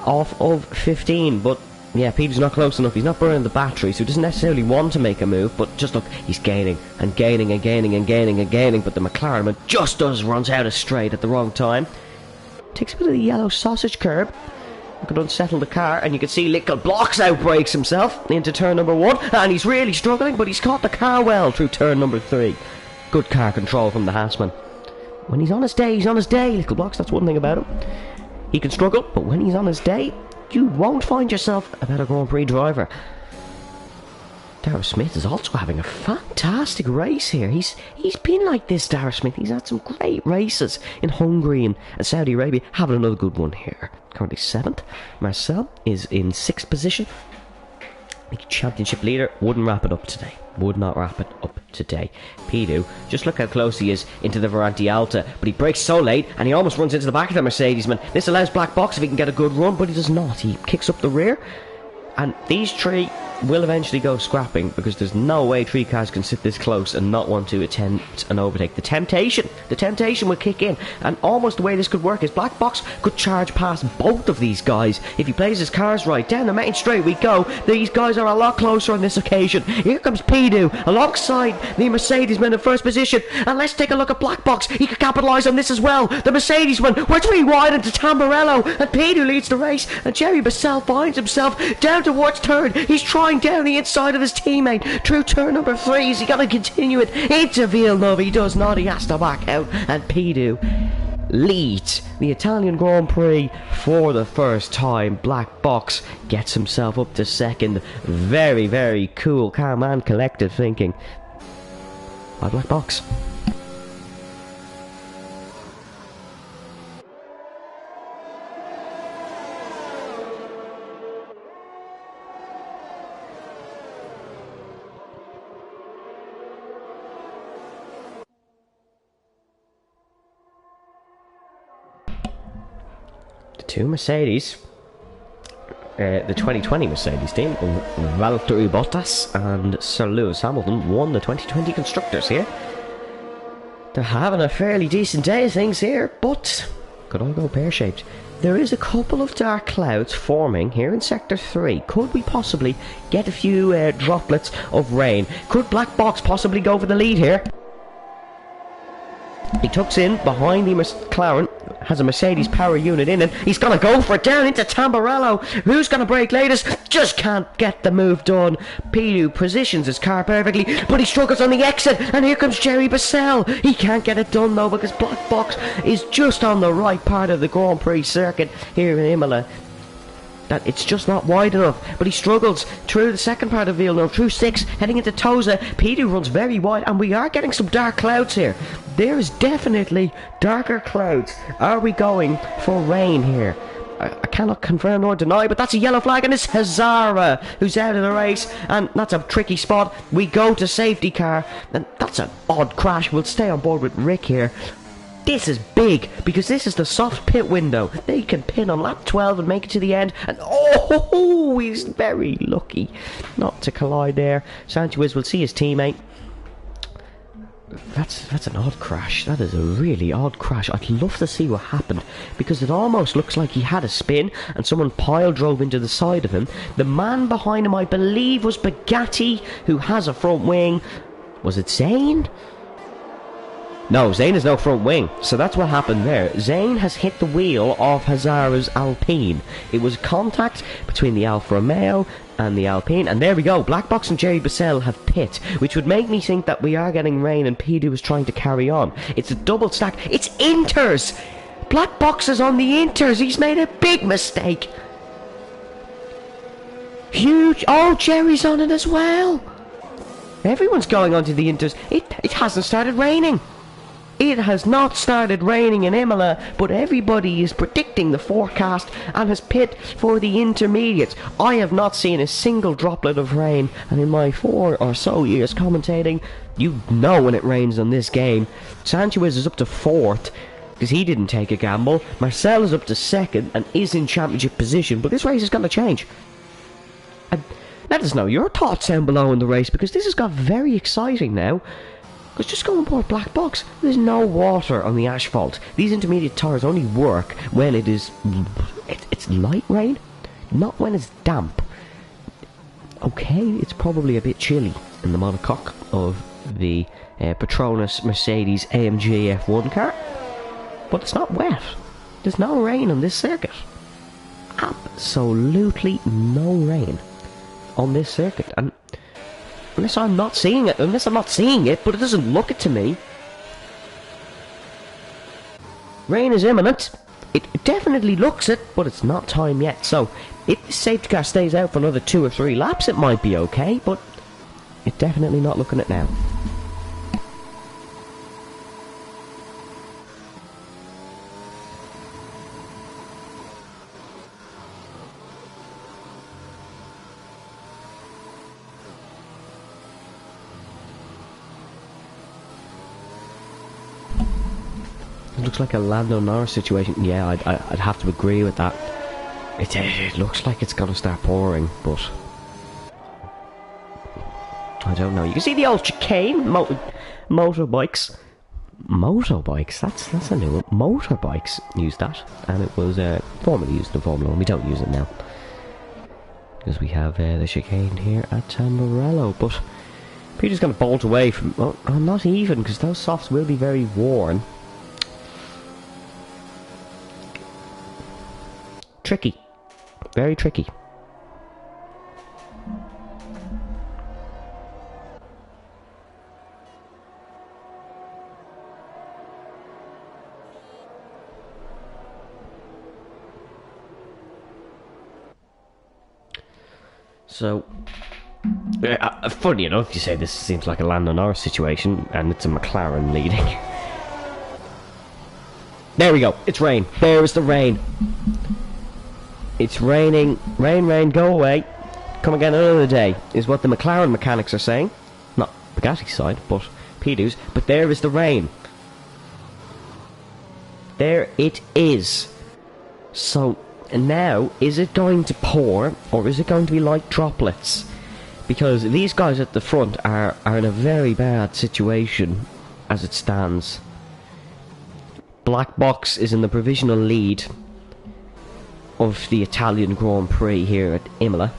off of 15. But yeah, Pidu's not close enough. He's not burning the battery, so he doesn't necessarily want to make a move. But just look, he's gaining and gaining and gaining and gaining and gaining. But the McLaren just runs out of straight at the wrong time. Takes a bit of the yellow sausage curb. Could unsettle the car, and you can see Nickel Blocks outbrakes himself into turn number 1, and he's really struggling, but he's caught the car well through turn number 3. Good car control from the Hassman. When he's on his day, he's on his day. Nickel Blocks, that's one thing about him. He can struggle, but when he's on his day, you won't find yourself a better Grand Prix driver. Darragh Smith is also having a fantastic race here. He's been like this, Darragh Smith. He's had some great races in Hungary and Saudi Arabia. Having another good one here. Currently 7th. Marcel is in 6th position. The championship leader wouldn't wrap it up today. Would not wrap it up today. Pidu, just look how close he is into the Varanti Alta, but he brakes so late and he almost runs into the back of the Mercedes-man. This allows Black Box if he can get a good run, but he does not. He kicks up the rear, and these 3 will eventually go scrapping, because there's no way 3 cars can sit this close and not want to attempt an overtake. The temptation will kick in, and almost the way this could work is Black Box could charge past both of these guys if he plays his cars right. Down the main straight we go. These guys are a lot closer on this occasion. Here comes Pidu alongside the Mercedes-man in 1st position, and let's take a look at Black Box. He could capitalise on this as well. The Mercedes-man, we're 3 wide into Tamburello, and Pidu leads the race, and Jerry Bassell finds himself down towards 3rd. He's trying down the inside of his teammate through turn number 3. Is he going to continue it into Villeneuve? He does not. He has to back out, and Pidu leads the Italian Grand Prix for the first time. Black Box gets himself up to 2nd. Very, very cool, calm and collected thinking by Black Box. Two Mercedes, the 2020 Mercedes team, Valtteri Bottas and Sir Lewis Hamilton won the 2020 Constructors here. They're having a fairly decent day of things here, but could all go pear-shaped. There is a couple of dark clouds forming here in Sector 3. Could we possibly get a few droplets of rain? Could Black Box possibly go for the lead here? He tucks in behind the McLaren, has a Mercedes power unit in it. He's going to go for it down into Tamburello. Who's going to brake latest? Just can't get the move done. Pilu positions his car perfectly, but he struggles on the exit. And here comes Jerry Bassell. He can't get it done though because Black Box is just on the right part of the Grand Prix circuit here in Imola. That it's just not wide enough, but he struggles through the second part of Villeneuve, through 6, heading into Tosa. Pilu runs very wide, and we are getting some dark clouds here. There is definitely darker clouds. Are we going for rain here? I cannot confirm nor deny, but that's a yellow flag, and it's Hazara who's out of the race, and that's a tricky spot. We go to safety car, and that's an odd crash. We'll stay on board with Rick here. This is big, because this is the soft pit window. They can pin on lap 12 and make it to the end. And oh, he's very lucky not to collide there. Sanchez will see his teammate. That's an odd crash. That is a really odd crash. I'd love to see what happened, because it almost looks like he had a spin and someone pile drove into the side of him. The man behind him, I believe, was Bugatti, who has a front wing. Was it Zane? No, Zane has no front wing, so that's what happened there. Zane has hit the wheel of Hazara's Alpine. It was contact between the Alfa Romeo and the Alpine, and there we go. Black Box and Jerry Bassell have pit, which would make me think that we are getting rain and Pidu is trying to carry on. It's a double stack. It's Inters! Black Box is on the Inters. He's made a big mistake. Huge. Oh, Jerry's on it as well. Everyone's going onto the Inters. It hasn't started raining. It has not started raining in Imola, but everybody is predicting the forecast and has pit for the intermediates. I have not seen a single droplet of rain, and in my 4 or so years commentating, you know when it rains on this game. Sanchez is up to 4th, because he didn't take a gamble. Marcel is up to 2nd and is in championship position, but this race is going to change. Let us know your thoughts down below in the race, because this has got very exciting now. Because just go on board Black Box, there's no water on the asphalt. These intermediate tires only work when it's light rain, not when it's damp. Okay, it's probably a bit chilly in the monocoque of the Petronas Mercedes AMG F1 car, but it's not wet. There's no rain on this circuit. Absolutely no rain on this circuit, and unless I'm not seeing it, but it doesn't look it to me. Rain is imminent. It definitely looks it, but it's not time yet. So, if the safety car stays out for another 2 or 3 laps, it might be okay, but it's definitely not looking it now. It looks like a Lando Norris situation. Yeah, I'd have to agree with that. It looks like it's going to start pouring, but I don't know. You can see the old chicane motorbikes. Motorbikes. That's a new one. Motorbikes use that, and it was formerly used in Formula 1. We don't use it now because we have the chicane here at Tamburello. But Peter's going to bolt away from. Oh, not even, because those softs will be very worn. Tricky. Very tricky. So, funny enough, you say this seems like a Lando Norris situation, and it's a McLaren leading. There we go. It's rain. There is the rain. It's raining. Rain, rain, go away. Come again another day, is what the McLaren mechanics are saying. Not Bugatti's side, but Pidu's. But there is the rain. There it is. So, now, is it going to pour, or is it going to be like droplets? Because these guys at the front are in a very bad situation. as it stands. Black Box is in the provisional lead of the Italian Grand Prix here at Imola.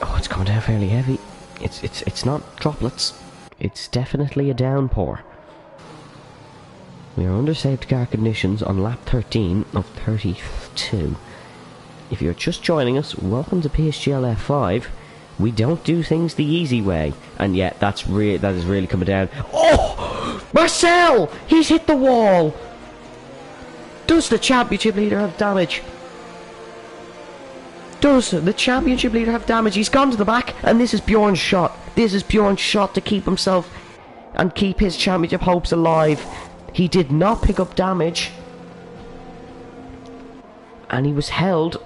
Oh, it's coming down fairly heavy. It's not droplets. It's definitely a downpour. We are under safety car conditions on lap 13 of 32. If you're just joining us, welcome to PSGL F5. We don't do things the easy way, and yet that is really coming down. Oh, Marcel! He's hit the wall. Does the championship leader have damage? Does the championship leader have damage? He's gone to the back, and this is Bjorn's shot. This is Bjorn's shot to keep himself and keep his championship hopes alive. He did not pick up damage, and he was held.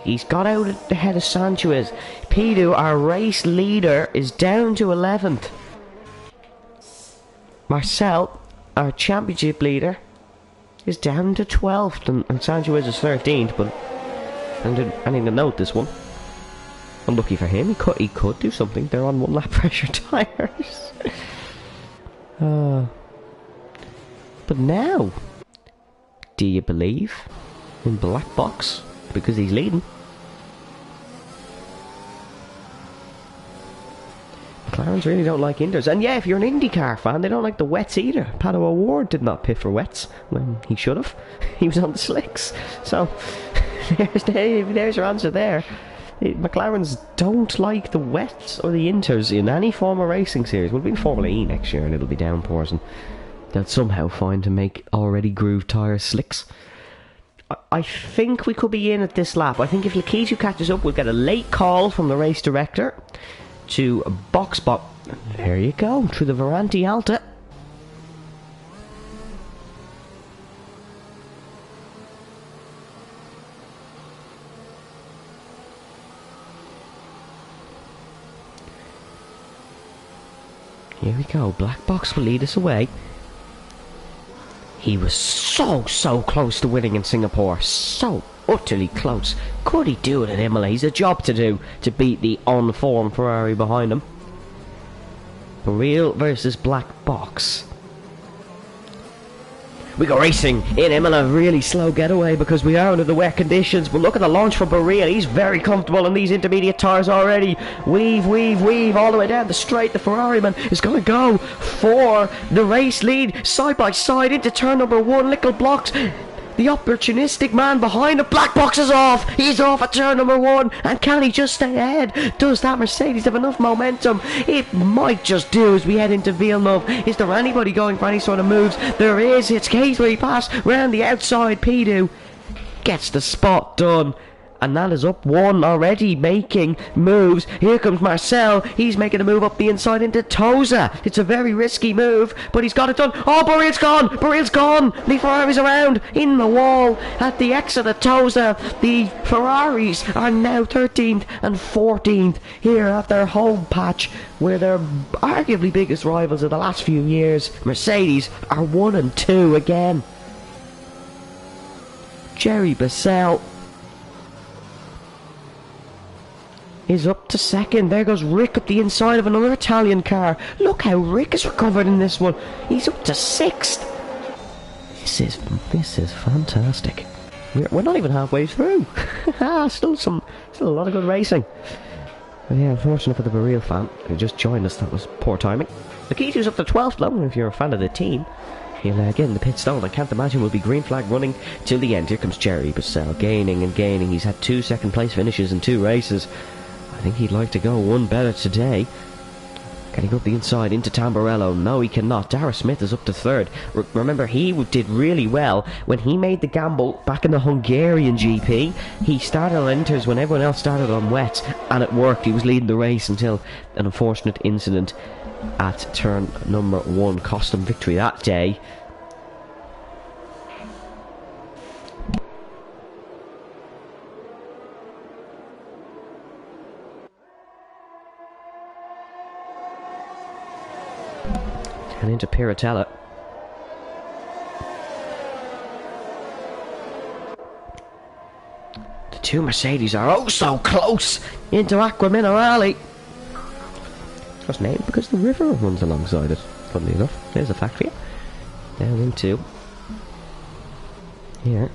He's got out ahead of Sanchez. Pidu, our race leader, is down to 11th. Marcel, our championship leader, is down to 12th, and Sanchez is 13th, but I need to note this one. Unlucky for him, he could do something. They're on 1 lap pressure tyres. But now, do you believe in Black Box? Because he's leading. McLarens really don't like Inders. And yeah, if you're an IndyCar fan, they don't like the wets either. Pato O'Ward did not pit for wets when he should have. He was on the slicks. So, there's your answer there. McLarens don't like the wets or the inters in any form of racing series. We'll be in Formula E next year and it'll be downpours, and they'll somehow find to make already grooved tyres slicks. I think we could be in at this lap. I think if Lakitu catches up, we'll get a late call from the race director to box spot. There you go, through the Varanti Alta. Here we go, Black Box will lead us away. He was so close to winning in Singapore. So utterly close. Could he do it at Imola? He's a job to do to beat the on-form Ferrari behind him. Barril versus Black Box. We go racing in Imola. Really slow getaway because we are under the wet conditions. But look at the launch for Barril. He's very comfortable in these intermediate tyres already. Weave all the way down the straight. The Ferrari man is going to go for the race lead. Side by side into turn number 1. Little blocks. The opportunistic man behind the Black Box is off. He's off at turn number 1. And can he just stay ahead? Does that Mercedes have enough momentum? It might just do as we head into Villeneuve. Is there anybody going for any sort of moves? There is. It's Casey pass round the outside. Pidu gets the spot done. And that is up 1 already, making moves. Here comes Marcel. He's making a move up the inside into Tosa. It's a very risky move, but he's got it done. Oh, Barril's gone! Barril's gone! The Ferrari's around in the wall at the exit of Tosa. The Ferraris are now 13th and 14th here at their home patch, where they're arguably biggest rivals of the last few years. Mercedes are 1 and 2 again. Jerry Bassell is up to 2nd. There goes Rick up the inside of another Italian car. Look how Rick has recovered in this one. He's up to 6th. This is fantastic. We're not even halfway through. still a lot of good racing. But yeah, unfortunate for the Barril fan who just joined us. That was poor timing. The Kitu's up to 12th though, if you're a fan of the team. He'll get in the pit stall. I can't imagine we'll be green flag running till the end. Here comes Jerry Bassell, gaining and gaining. He's had 2 second place finishes in 2 races. I think he'd like to go one better today. Can he go up the inside into Tamburello? No, he cannot. Dara Smith is up to 3rd. Remember, he did really well when he made the gamble back in the Hungarian GP. He started on inters when everyone else started on wets, and it worked. He was leading the race until an unfortunate incident at turn number 1 cost him victory that day. And into Piratella. The 2 Mercedes are oh so close into Aqua Minerale. It's named because the river runs alongside it, funnily enough. There's a fact for you. Down into here.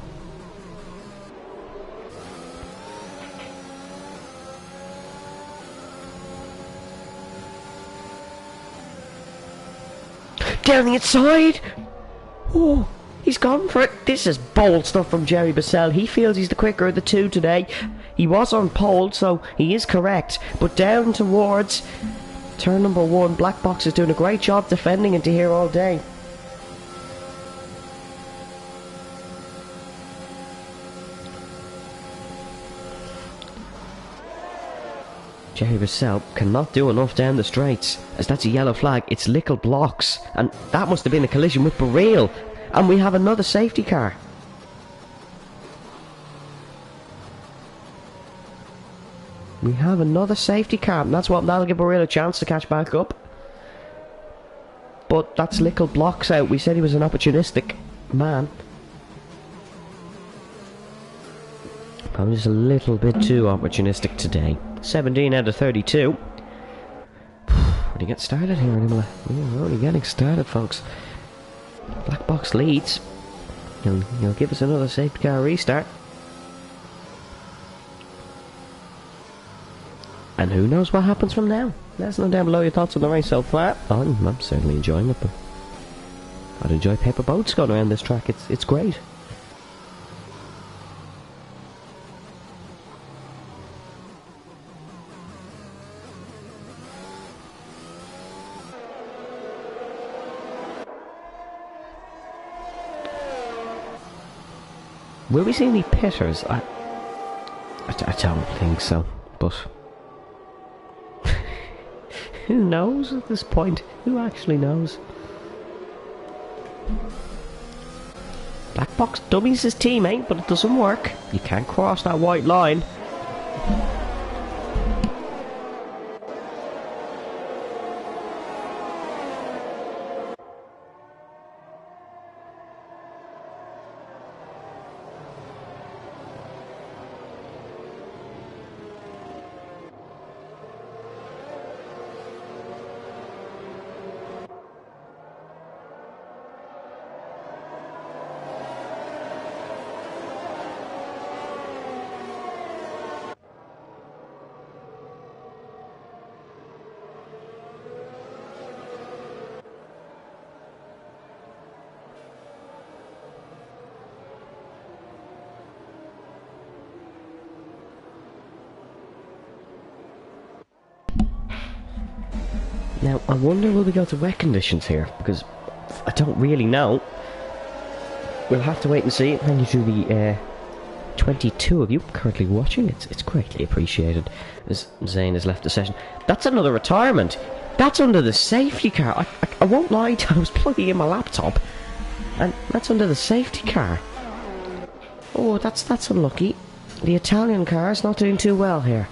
Down the inside! Oh, he's gone for it. This is bold stuff from Jerry Bissell. He feels he's the quicker of the two today. He was on pole, so he is correct. But down towards turn number 1, Black Box is doing a great job defending into here all day. Jerry Bissell cannot do enough down the straights, as that's a yellow flag. It's little blocks, and that must have been a collision with Baril. And we have another safety car. We have another safety car, and that's what that'll give Baril a chance to catch back up. But that's little blocks out. We said he was an opportunistic man. Probably just a little bit too opportunistic today. 17 out of 32. When you get started here in Imola, we're only getting started, folks. Black Box leads. He'll give us another safety car restart. And who knows what happens from now? Let us know down below your thoughts on the race so far. I'm certainly enjoying it, but I'd enjoy paper boats going around this track. It's great. Will we see any pitters? I don't think so, but who knows at this point? Who actually knows? Black Box dummies his teammate, but it doesn't work. You can't cross that white line. Now, I wonder will we go to wet conditions here, because I don't really know. We'll have to wait and see. Thank you to the 22 of you currently watching. It's greatly appreciated, as Zane has left the session. That's another retirement. That's under the safety car. I won't lie, I was plugging in my laptop, and that's under the safety car. Oh, that's unlucky. The Italian car is not doing too well here.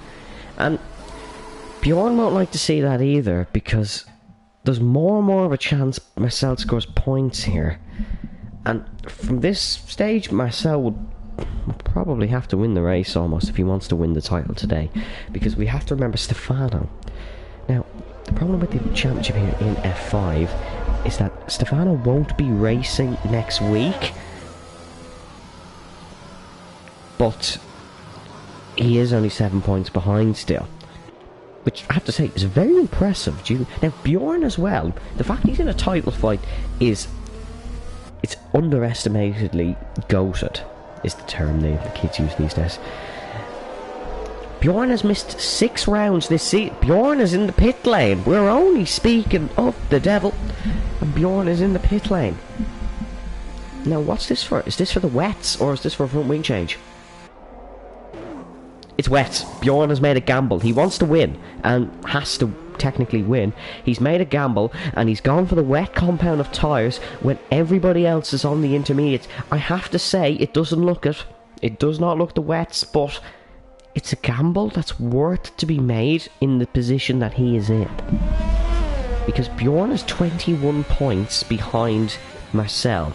And Bjorn won't like to see that either, because there's more and more of a chance Marcel scores points here. And from this stage, Marcel would probably have to win the race almost if he wants to win the title today. Because we have to remember Stefano. Now, the problem with the championship here in F5 is that Stefano won't be racing next week. But he is only 7 points behind still, which I have to say is very impressive. Now Bjorn as well, the fact he's in a title fight it's underestimatedly goated, is the term the kids use these days. Bjorn has missed 6 rounds this season. Bjorn is in the pit lane. We're only speaking of the devil, and Bjorn is in the pit lane. Now what's this for? Is this for the wets, or is this for a front wing change? It's wet. Bjorn has made a gamble. He wants to win, and has to technically win. He's made a gamble, and he's gone for the wet compound of tyres when everybody else is on the intermediates. I have to say, it doesn't look it. It does not look the wets, but it's a gamble that's worth to be made in the position that he is in. Because Bjorn is 21 points behind Marcel.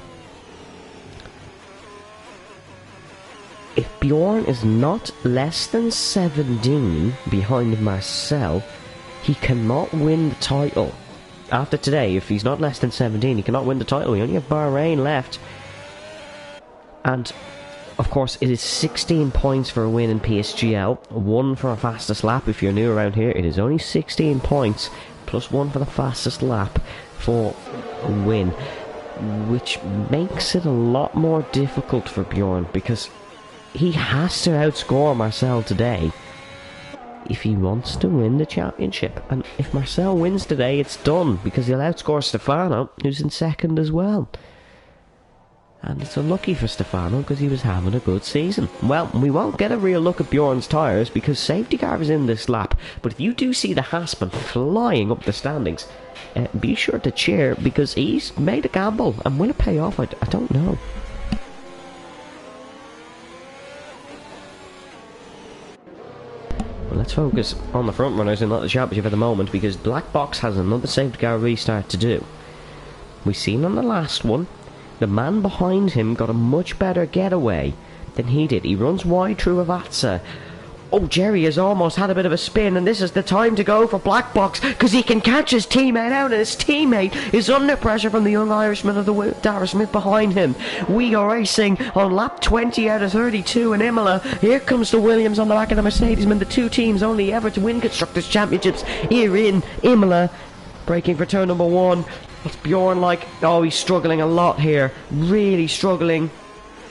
If Bjorn is not less than 17 behind Marcel, He cannot win the title. After today, if he's not less than 17, he cannot win the title. We only have Bahrain left. And, of course, it is 16 points for a win in PSGL. 1 for a fastest lap. If you're new around here, it is only 16 points. Plus 1 for the fastest lap for a win. Which makes it a lot more difficult for Bjorn. Because he has to outscore Marcel today if he wants to win the championship. And if Marcel wins today, it's done, because he'll outscore Stefano, who's in second as well. And it's unlucky for Stefano, because he was having a good season. Well, we won't get a real look at Bjorn's tyres, because safety car is in this lap. But if you do see the Haasman flying up the standings, be sure to cheer, because he's made a gamble. And will it pay off? I don't know. Let's focus on the front runners and not the championship at the moment, because Black Box has another safety car restart to do. We've seen on the last one, the man behind him got a much better getaway than he did. He runs wide through Avatsa. Oh, Jerry has almost had a bit of a spin, and this is the time to go for Black Box, because he can catch his teammate out, and his teammate is under pressure from the young Irishman of the Dara Smith behind him. We are racing on lap 20 out of 32 in Imola. Here comes the Williams on the back of the Mercedes-Man, the two teams only ever to win Constructors' Championships here in Imola. Braking for turn number 1. What's Bjorn like? Oh, he's struggling a lot here. Really struggling.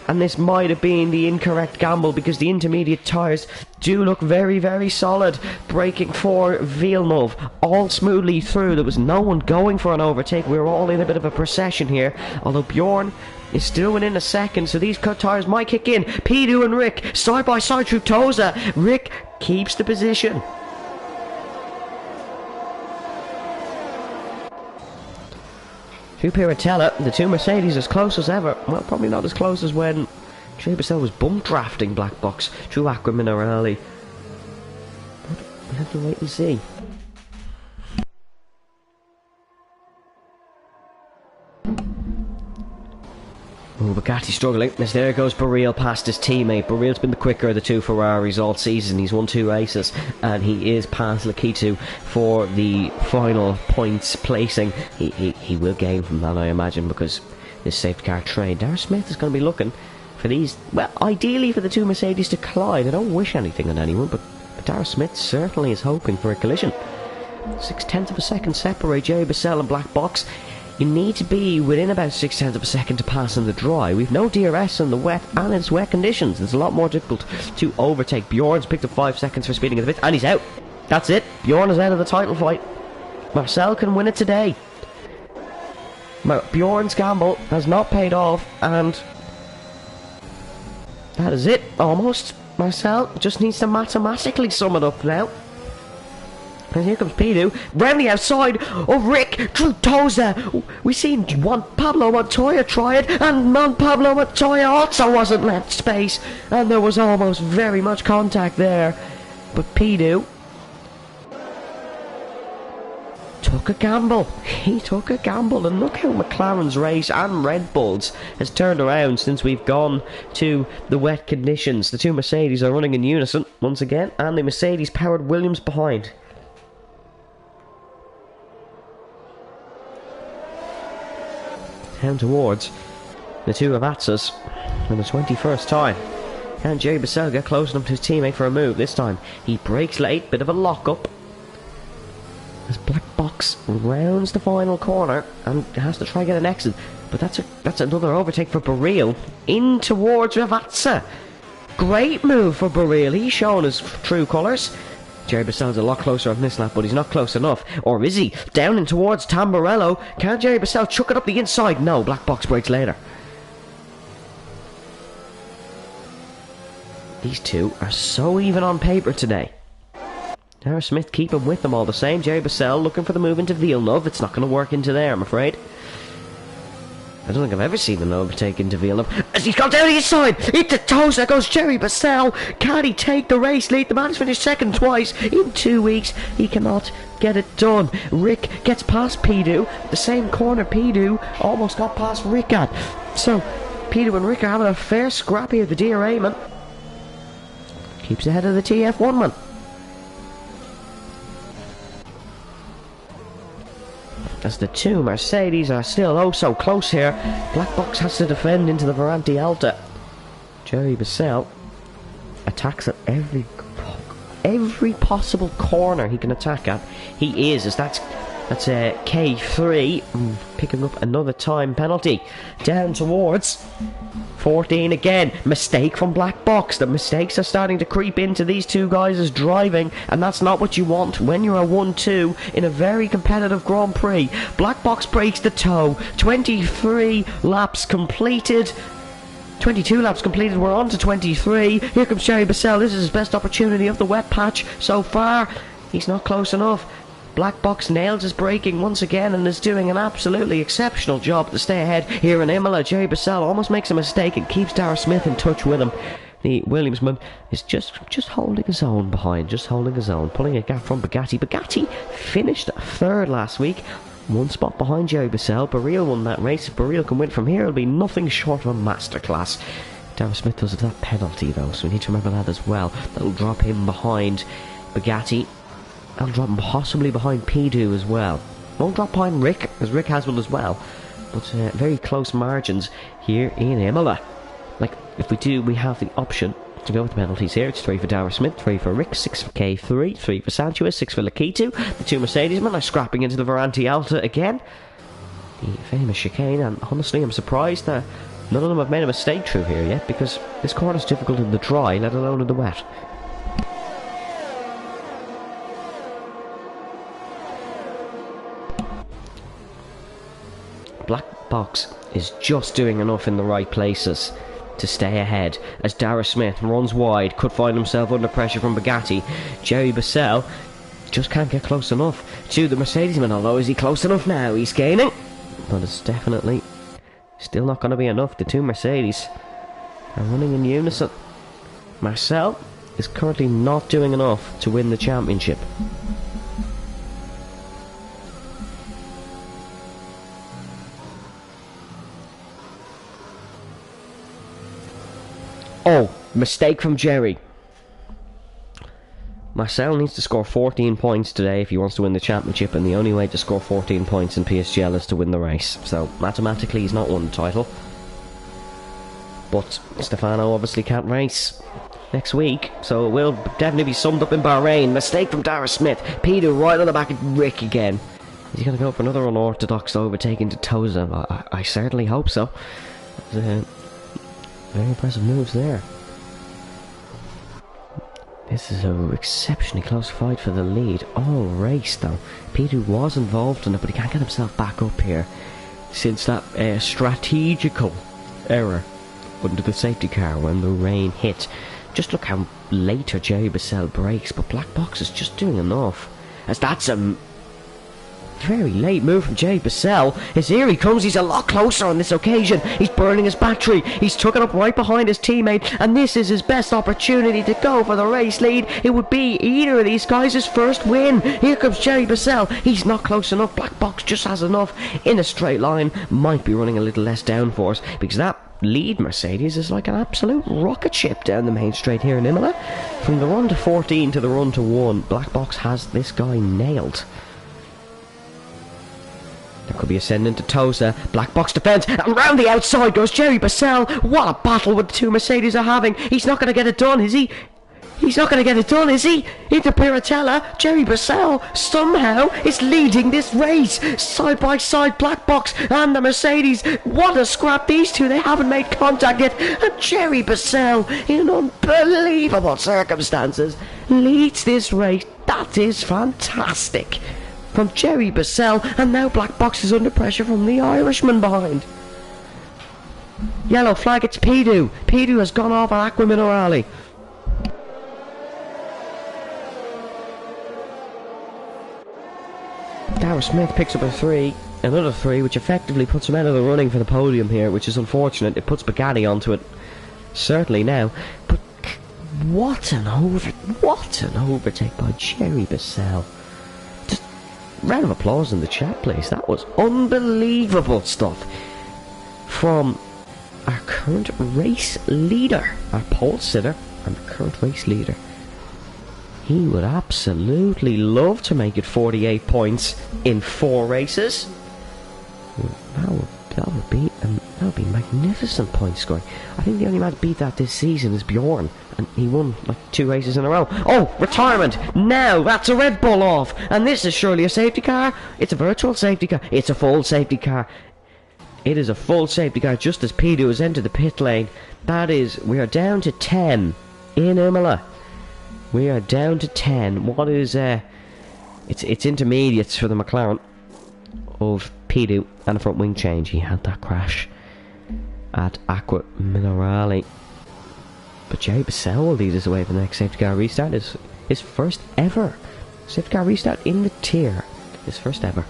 And this might have been the incorrect gamble, because the intermediate tyres do look very, very solid. Braking for Villeneuve, all smoothly through. There was no one going for an overtake. We were all in a bit of a procession here. Although Bjorn is still within a second, so these cut tyres might kick in. Pidu and Rick side by side through Toza. Rick keeps the position. Through Piratella, the two Mercedes as close as ever. Well, probably not as close as when Trey Bissell was bump drafting Black Box through Acqua Minerale. But we have to wait and see. Oh, Bugatti struggling, as there goes Barril past his teammate. Barril's been the quicker of the two Ferraris all season. He's won 2 races, and he is past Lakitu for the final points placing. He will gain from that, I imagine, because this safety car trade. Dara Smith is going to be looking for these, well, ideally for the two Mercedes to collide. I don't wish anything on anyone, but Dara Smith certainly is hoping for a collision. 0.6 of a second separate Jerry Bissell and Black Box. You need to be within about 0.6 of a second to pass in the dry. We've no DRS in the wet, and it's wet conditions. It's a lot more difficult to overtake. Bjorn's picked up 5 seconds for speeding in the pits, and he's out. That's it. Bjorn is out of the title fight. Marcel can win it today. Bjorn's gamble has not paid off, and that is it, almost. Marcel just needs to mathematically sum it up now. And here comes Pidu, round the outside of Rick, through Toza. We seen Pablo Montoya try it, and Pablo Montoya also wasn't left space. And there was almost very much contact there. But Pidu took a gamble. He took a gamble, and look how McLaren's race and Red Bull's has turned around since we've gone to the wet conditions. The two Mercedes are running in unison once again, and the Mercedes-powered Williams behind. Down towards the two Avatsas for the 21st time. Can Jerry Bissell get close enough to his teammate for a move this time? He breaks late, bit of a lock-up. As Black Box rounds the final corner and has to try and get an exit. But that's another overtake for Barril. In towards Avatsa. Great move for Barril. He's shown his true colours. Jerry Bissell's a lot closer on this lap, but he's not close enough. Or is he? Down in towards Tamburello. Can Jerry Bissell chuck it up the inside? No, Black Box breaks later. These two are so even on paper today. Dara Smith keeping with them all the same. Jerry Bissell looking for the move into Villeneuve. It's not going to work into there, I'm afraid. I don't think I've ever seen an overtake into Villeneuve. As he's gone down the inside, into Toza goes Jerry Bissell. Can he take the race lead? The man's finished second twice in 2 weeks. He cannot get it done. Rick gets past Pidu. The same corner Pidu almost got past Rick at. So Pidu and Rick are having a fair scrap here. The DRA man keeps ahead of the TF1 man. as the two Mercedes are still oh so close here. Black Box has to defend into the Variante Alta. Jerry Bissell attacks at every possible corner he can attack at. He is, as that's K3 picking up another time penalty down towards 14 again. Mistake from Black Box. The mistakes are starting to creep into these two guys' driving, and that's not what you want when you're a 1-2 in a very competitive Grand Prix. Black Box breaks the toe. 23 laps completed. 22 laps completed, we're on to 23. Here comes Jerry Bissell. This is his best opportunity of the wet patch so far. He's not close enough. Black Box nails his braking once again and is doing an absolutely exceptional job to stay ahead here in Imola. Jerry Bissell almost makes a mistake and keeps Darragh Smith in touch with him. The Williamsman is just holding his own behind, just holding his own, pulling a gap from Bugatti. Bugatti finished third last week, one spot behind Jerry Bissell. Barril won that race. If Barril can win from here, it'll be nothing short of a masterclass. Darragh Smith does that penalty though, so we need to remember that as well. That'll drop him behind Bugatti. That'll drop him possibly behind Pidu as well. Won't drop behind Rick, as Rick has one as well. But very close margins here in Imola. Like, if we do, we have the option to go with the penalties here. It's 3 for Darragh Smith, 3 for Rick, 6 for K3, 3 for Sanchez, 6 for Lakitu. The two Mercedes-men are scrapping into the Variante Alta again. The famous chicane, and honestly I'm surprised that none of them have made a mistake through here yet, because this corner's difficult in the dry, let alone in the wet. Black Box is just doing enough in the right places to stay ahead as Darragh Smith runs wide, could find himself under pressure from Bugatti. Jerry Bissell just can't get close enough to the Mercedes-man, although is he close enough now? He's gaining, but it's definitely still not going to be enough. The two Mercedes are running in unison. Marcel is currently not doing enough to win the championship. Oh, mistake from Jerry. Marcel needs to score 14 points today if he wants to win the championship, and the only way to score 14 points in PSGL is to win the race. So, mathematically, he's not won the title. But Stefano obviously can't race next week, so it will definitely be summed up in Bahrain. Mistake from Darragh Smith. Peter right on the back of Rick again. Is he going to go for another unorthodox overtaking to Toza? I certainly hope so. Very impressive moves there. This is an exceptionally close fight for the lead all race though. Peter was involved in it, but he can't get himself back up here since that strategical error under the safety car when the rain hit. Just look how later Jerry Bissell brakes, but Black Box is just doing enough, as that's a very late move from Jerry Bissell. Here he comes, he's a lot closer on this occasion. He's burning his battery, he's took it up right behind his teammate, and this is his best opportunity to go for the race lead. It would be either of these guys' first win. Here comes Jerry Bissell, he's not close enough. Black Box just has enough in a straight line. Might be running a little less downforce, because that lead Mercedes is like an absolute rocket ship down the main straight here in Imola. From the run to 14 to the run to 1, Black Box has this guy nailed. There could be ascending to Toza. Black Box defends, and round the outside goes Jerry Bissell. What a battle with the two Mercedes are having. He's not going to get it done, is he? He's not going to get it done, is he? Into Piratella, Jerry Bissell somehow is leading this race. Side by side, Black Box and the Mercedes. What a scrap, these two. They haven't made contact yet. And Jerry Bissell, in unbelievable circumstances, leads this race. That is fantastic. From Jerry Bissell, and now Black Box is under pressure from the Irishman behind. Yellow flag, it's Pidu. Pidu has gone off at Aqua Minerale. Darragh Smith picks up another 3, which effectively puts him out of the running for the podium here, which is unfortunate. It puts Bugatti onto it, certainly now. But what an overtake by Jerry Bissell. Round of applause in the chat, please. That was unbelievable stuff from our current race leader, our pole sitter and current race leader. He would absolutely love to make it 48 points in 4 races. That would be magnificent point scoring. I think the only man to beat that this season is Bjorn, and he won like 2 races in a row. Oh, retirement! Now that's a Red Bull off, and this is surely a safety car. It's a virtual safety car. It's a full safety car. It is a full safety car just as Pedro has entered the pit lane. We are down to 10 in Imola. We are down to 10. What is it's intermediates for the McLaren of Pedro and a front wing change. He had that crash at Aqua Minerale. But Jerry Bissell will lead us away for the next safety car restart. His first ever safety car restart in the tier. His first ever.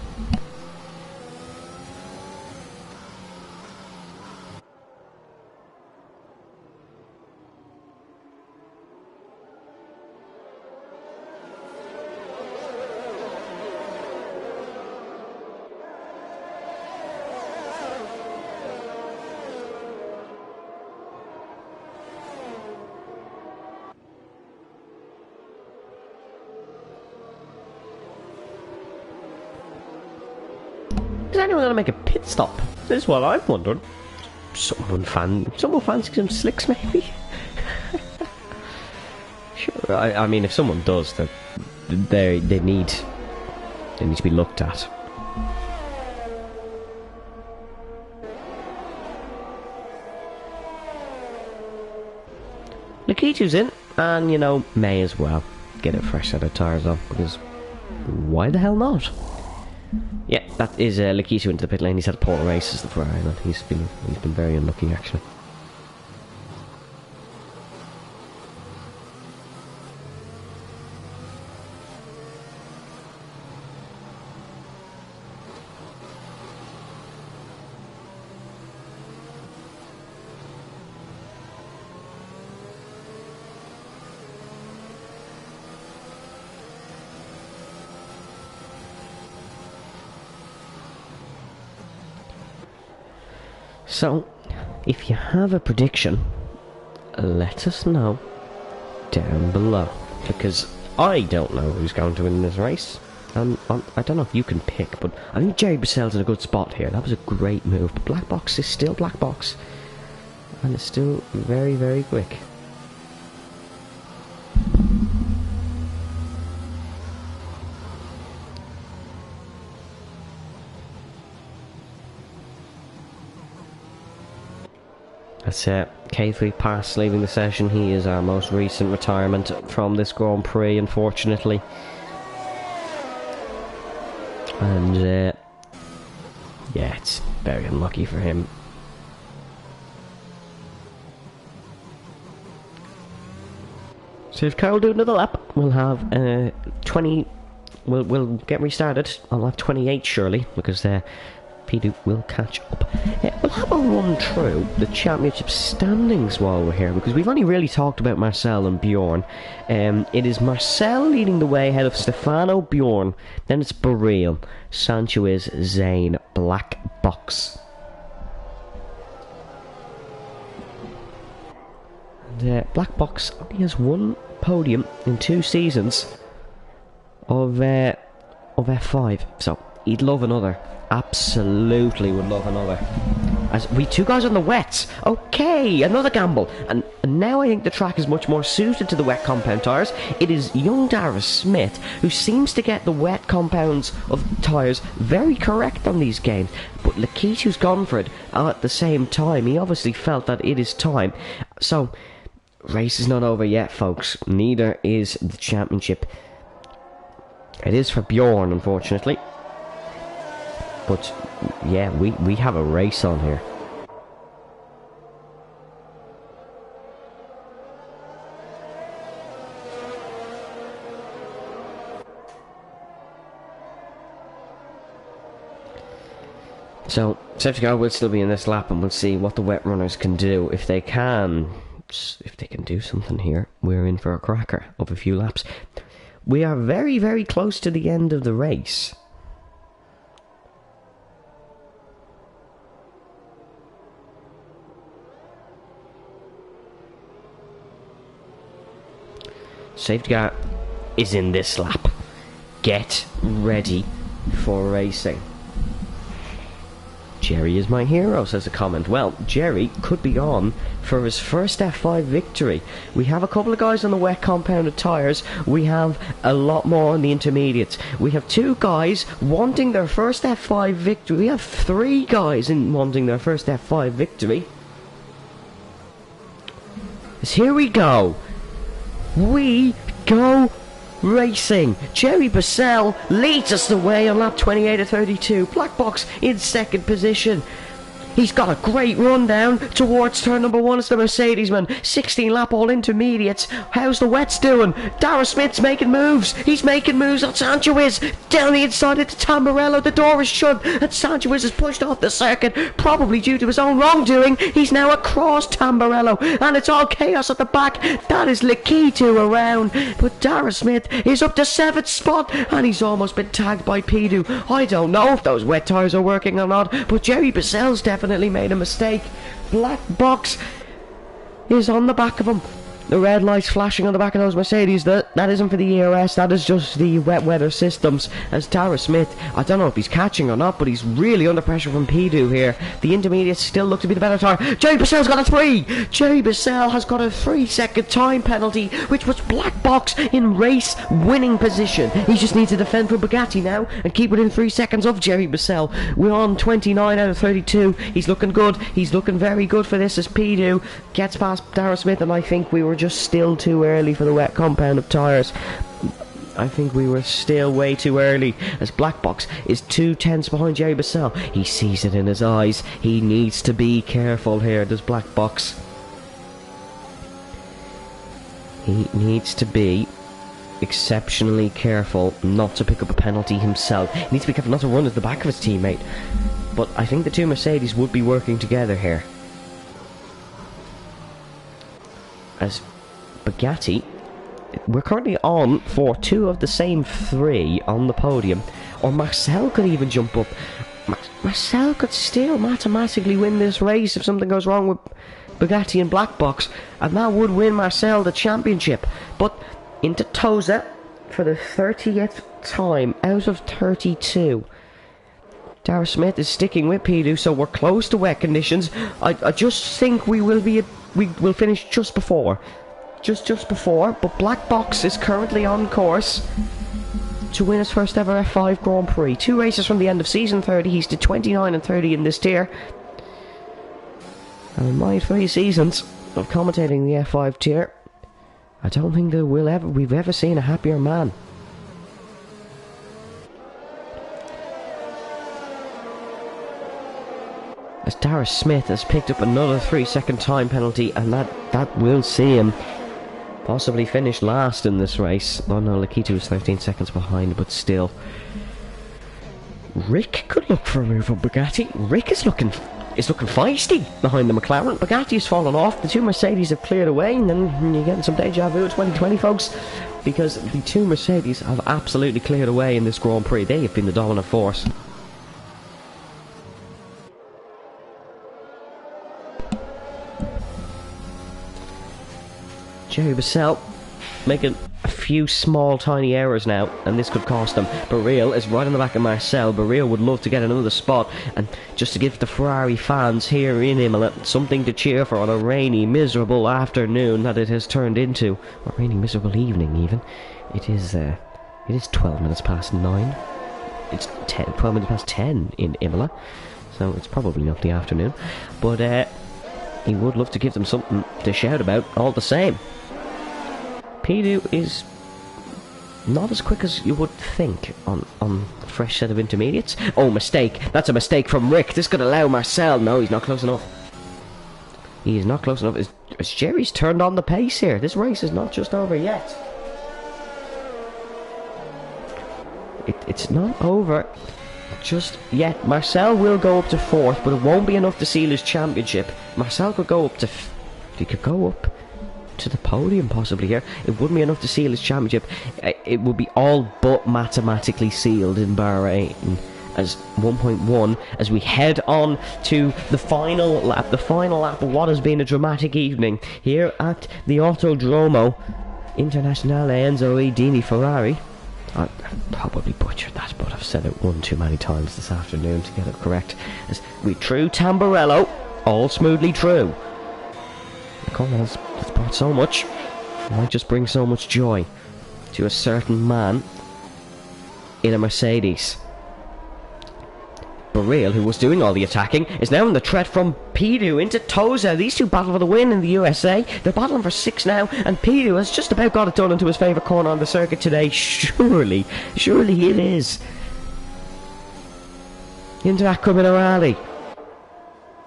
Is anyone going to make a pit stop? This is what I've wondered. Someone fancy some slicks, maybe? Sure. I mean, if someone does, they need to be looked at. Nikitu's in, and you know, may as well get a fresh set of tyres on, because why the hell not? Yeah, that is Lakitu into the pit lane. He's had poor races the Ferrari, and he's been very unlucky actually. So, if you have a prediction, let us know down below, because I don't know who's going to win this race. I don't know if you can pick, but I think Jerry Bissell's in a good spot here. That was a great move. But Black Box is still Black Box, and it's still very, very quick. That's K3 Pass leaving the session. He is our most recent retirement from this Grand Prix, unfortunately. And yeah, it's very unlucky for him. So if Carl do another lap, we'll have 20. We'll get restarted. I'll have 28 surely, because Pedro will catch up. We'll have a run through the championship standings while we're here, because we've only really talked about Marcel and Bjorn. It is Marcel leading the way ahead of Stefano, Bjorn, then it's Baril, Sanchez, Zane, Black Box. And Black Box only has one podium in 2 seasons of F5, so he'd love another. Absolutely would love another. As we 2 guys on the wets. Okay, another gamble. And now I think the track is much more suited to the wet compound tyres. It is young Dara Smith who seems to get the wet compounds of tyres very correct on these games. But Lakitu's gone for it at the same time. He obviously felt that it is time. So, race is not over yet, folks. Neither is the championship. It is for Bjorn, unfortunately. But yeah, we have a race on here. So safety car will still be in this lap, and we'll see what the wet runners can do. If they can do something here, we're in for a cracker of a few laps. We are very, very close to the end of the race. Safety car is in this lap. Get ready for racing. Jerry is my hero, says a comment. Well, Jerry could be on for his first F5 victory. We have a couple of guys on the wet compounded tyres. We have a lot more on the intermediates. We have 2 guys wanting their first F5 victory. We have 3 guys wanting their first F5 victory. Here we go. We go racing. Jerry Bassell leads us the way on lap 28 of 32. Black Box in second position. He's got a great run down towards turn number 1. It's the Mercedes-man. 16 lap all intermediates. How's the wets doing? Dara Smith's making moves. He's making moves on Sanchez. Down the inside into Tamburello. The door is shut and Sanchez is pushed off the circuit, probably due to his own wrongdoing. He's now across Tamburello and it's all chaos at the back. That is Lakitu around. But Dara Smith is up to 7th spot and he's almost been tagged by Pidu. I don't know if those wet tyres are working or not, but Jerry Bassell's definitely made a mistake. Black Box is on the back of him. The red lights flashing on the back of those Mercedes. That isn't for the ERS, that is just the wet weather systems. As Dara Smith, I don't know if he's catching or not, but he's really under pressure from Pidu here. The intermediates still look to be the better tyre. Jerry Bassell's got a 3. Jerry Bassell has got a 3-second time penalty, which puts Black Box in race winning position. He just needs to defend for Bugatti now and keep within 3 seconds of Jerry Bassell. We're on 29 out of 32. He's looking good. He's looking very good for this as Pidu gets past Dara Smith, and I think we were just still too early for the wet compound of tyres. I think we were still way too early, as Black Box is 2 tenths behind Jerry Bassell. He sees it in his eyes. He needs to be careful here, does Black Box. He needs to be exceptionally careful not to pick up a penalty himself. He needs to be careful not to run at the back of his teammate. But I think the 2 Mercedes would be working together here. As Bugatti, we're currently on for 2 of the same 3 on the podium, or Marcel could even jump up. Marcel could still mathematically win this race if something goes wrong with Bugatti and Black Box, and that would win Marcel the championship. But into Tosa for the 30th time out of 32. Dara Smith is sticking with Pidu, so we're close to wet conditions. I just think we will finish just before. Just before, but Black Box is currently on course to win his first ever F5 Grand Prix. 2 races from the end of season 30. He's did 29 and 30 in this tier. And in my 3 seasons of commentating the F5 tier, I don't think that we've ever seen a happier man. As Dara Smith has picked up another 3-second time penalty, and that will see him possibly finish last in this race. Oh no, Lakitu is 13 seconds behind, but still. Rick could look for a move on Bugatti. Rick is looking feisty behind the McLaren. Bugatti has fallen off. The 2 Mercedes have cleared away, and then you're getting some deja vu 2020, folks, because the 2 Mercedes have absolutely cleared away in this Grand Prix. They have been the dominant force. Jerry Bassell making a few small tiny errors now, and this could cost them. Barril is right on the back of Marcel. Barril would love to get another spot, and just to give the Ferrari fans here in Imola something to cheer for on a rainy, miserable afternoon that it has turned into, or rainy, miserable evening even. It is 12 minutes past 9. It's 12 minutes past 10 in Imola, so it's probably not the afternoon, but he would love to give them something to shout about all the same. Pidu is not as quick as you would think on a fresh set of intermediates. Oh, mistake. That's a mistake from Rick. This could allow Marcel. No, he's not close enough. He is not close enough. As Jerry's turned on the pace here. This race is not just over yet. It's not over just yet. Marcel will go up to 4th, but it won't be enough to seal his championship. Marcel could go up to... he could go up to the podium possibly here. It wouldn't be enough to seal his championship. It would be all but mathematically sealed in Bahrain as 1.1 as we head on to the final lap of what has been a dramatic evening here at the Autodromo Internazionale Enzo E. Dini Ferrari. I probably butchered that, but I've said it one too many times this afternoon to get it correct. As we true Tamburello, all smoothly true. The corner has brought so much. It might just bring so much joy to a certain man in a Mercedes. Baril, who was doing all the attacking, is now in the threat from Pidu into Toza. These two battle for the win in the USA. They're battling for 6 now, and Pidu has just about got it done into his favourite corner on the circuit today. Surely it is. Into that Rally.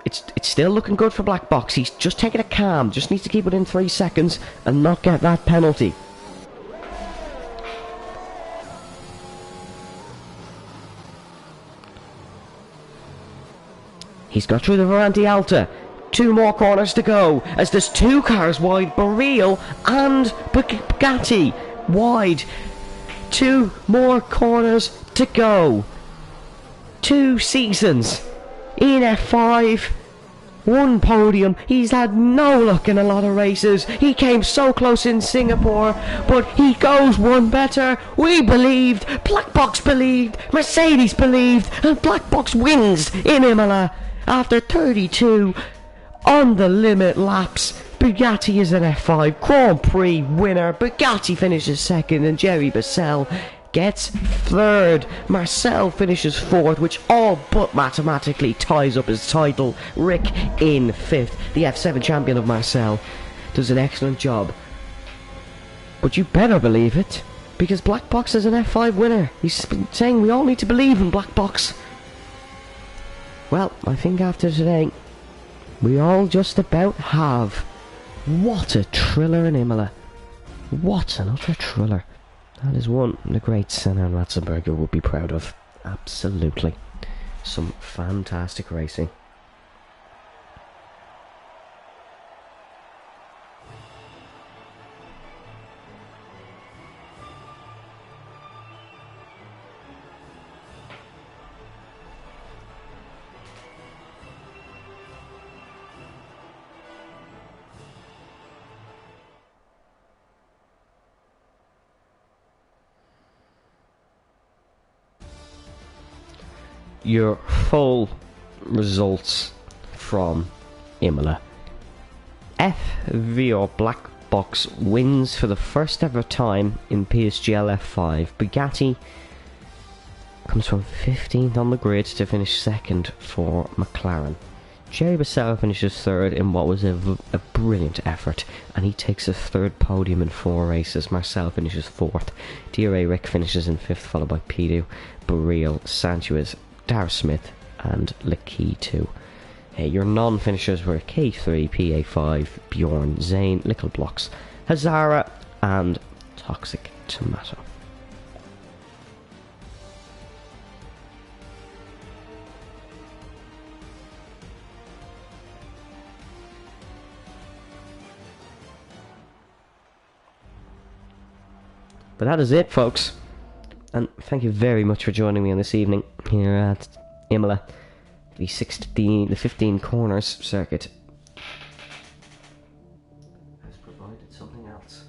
It's still looking good for Black Box. He's just taking it calm. Just needs to keep within 3 seconds and not get that penalty. He's got through the Varanti Alta. 2 more corners to go, as there's 2 cars wide. Baril and Bugatti wide. 2 more corners to go. 2 seasons in F5. 1 podium. He's had no luck in a lot of races. He came so close in Singapore, but he goes one better. We believed, Black Box believed, Mercedes believed, and Black Box wins in Imola. After 32 on the limit laps, Bugatti is an F5 Grand Prix winner. Bugatti finishes 2nd and Jerry Bassel gets 3rd. Marcel finishes 4th, which all but mathematically ties up his title. Rick in 5th. The F7 champion of Marcel does an excellent job. But you better believe it, because Black Box is an F5 winner. He's been saying we all need to believe in Black Box. Well, I think after today, we all just about have. What a thriller in Imola. What an utter thriller. That is one the great Senna and Ratzenberger would be proud of. Absolutely. Some fantastic racing. Your full results from Imola. FV Black Box wins for the first ever time in PSGL F5. Bugatti comes from 15th on the grid to finish 2nd for McLaren. Jerry Bassel finishes 3rd in what was a brilliant effort, and he takes a 3rd podium in 4 races. Marcel finishes 4th. DRA Rick finishes in 5th, followed by Pidu, Baril, Sanchez, Dar Smith and Lakitu. Your non-finishers were K3, PA5, Bjorn, Zane, Little Blocks, Hazara and Toxic Tomato. But that is it, folks. And thank you very much for joining me on this evening here at Imola, the 15 corners circuit. Has provided something else.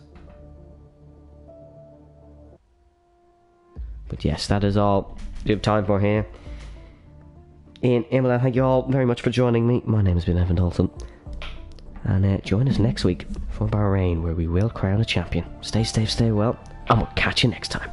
But yes, that is all we have time for here in Imola. Thank you all very much for joining me. My name has been Evan Dalton. And join us next week for Bahrain, where we will crown a champion. Stay safe, stay well, and we'll catch you next time.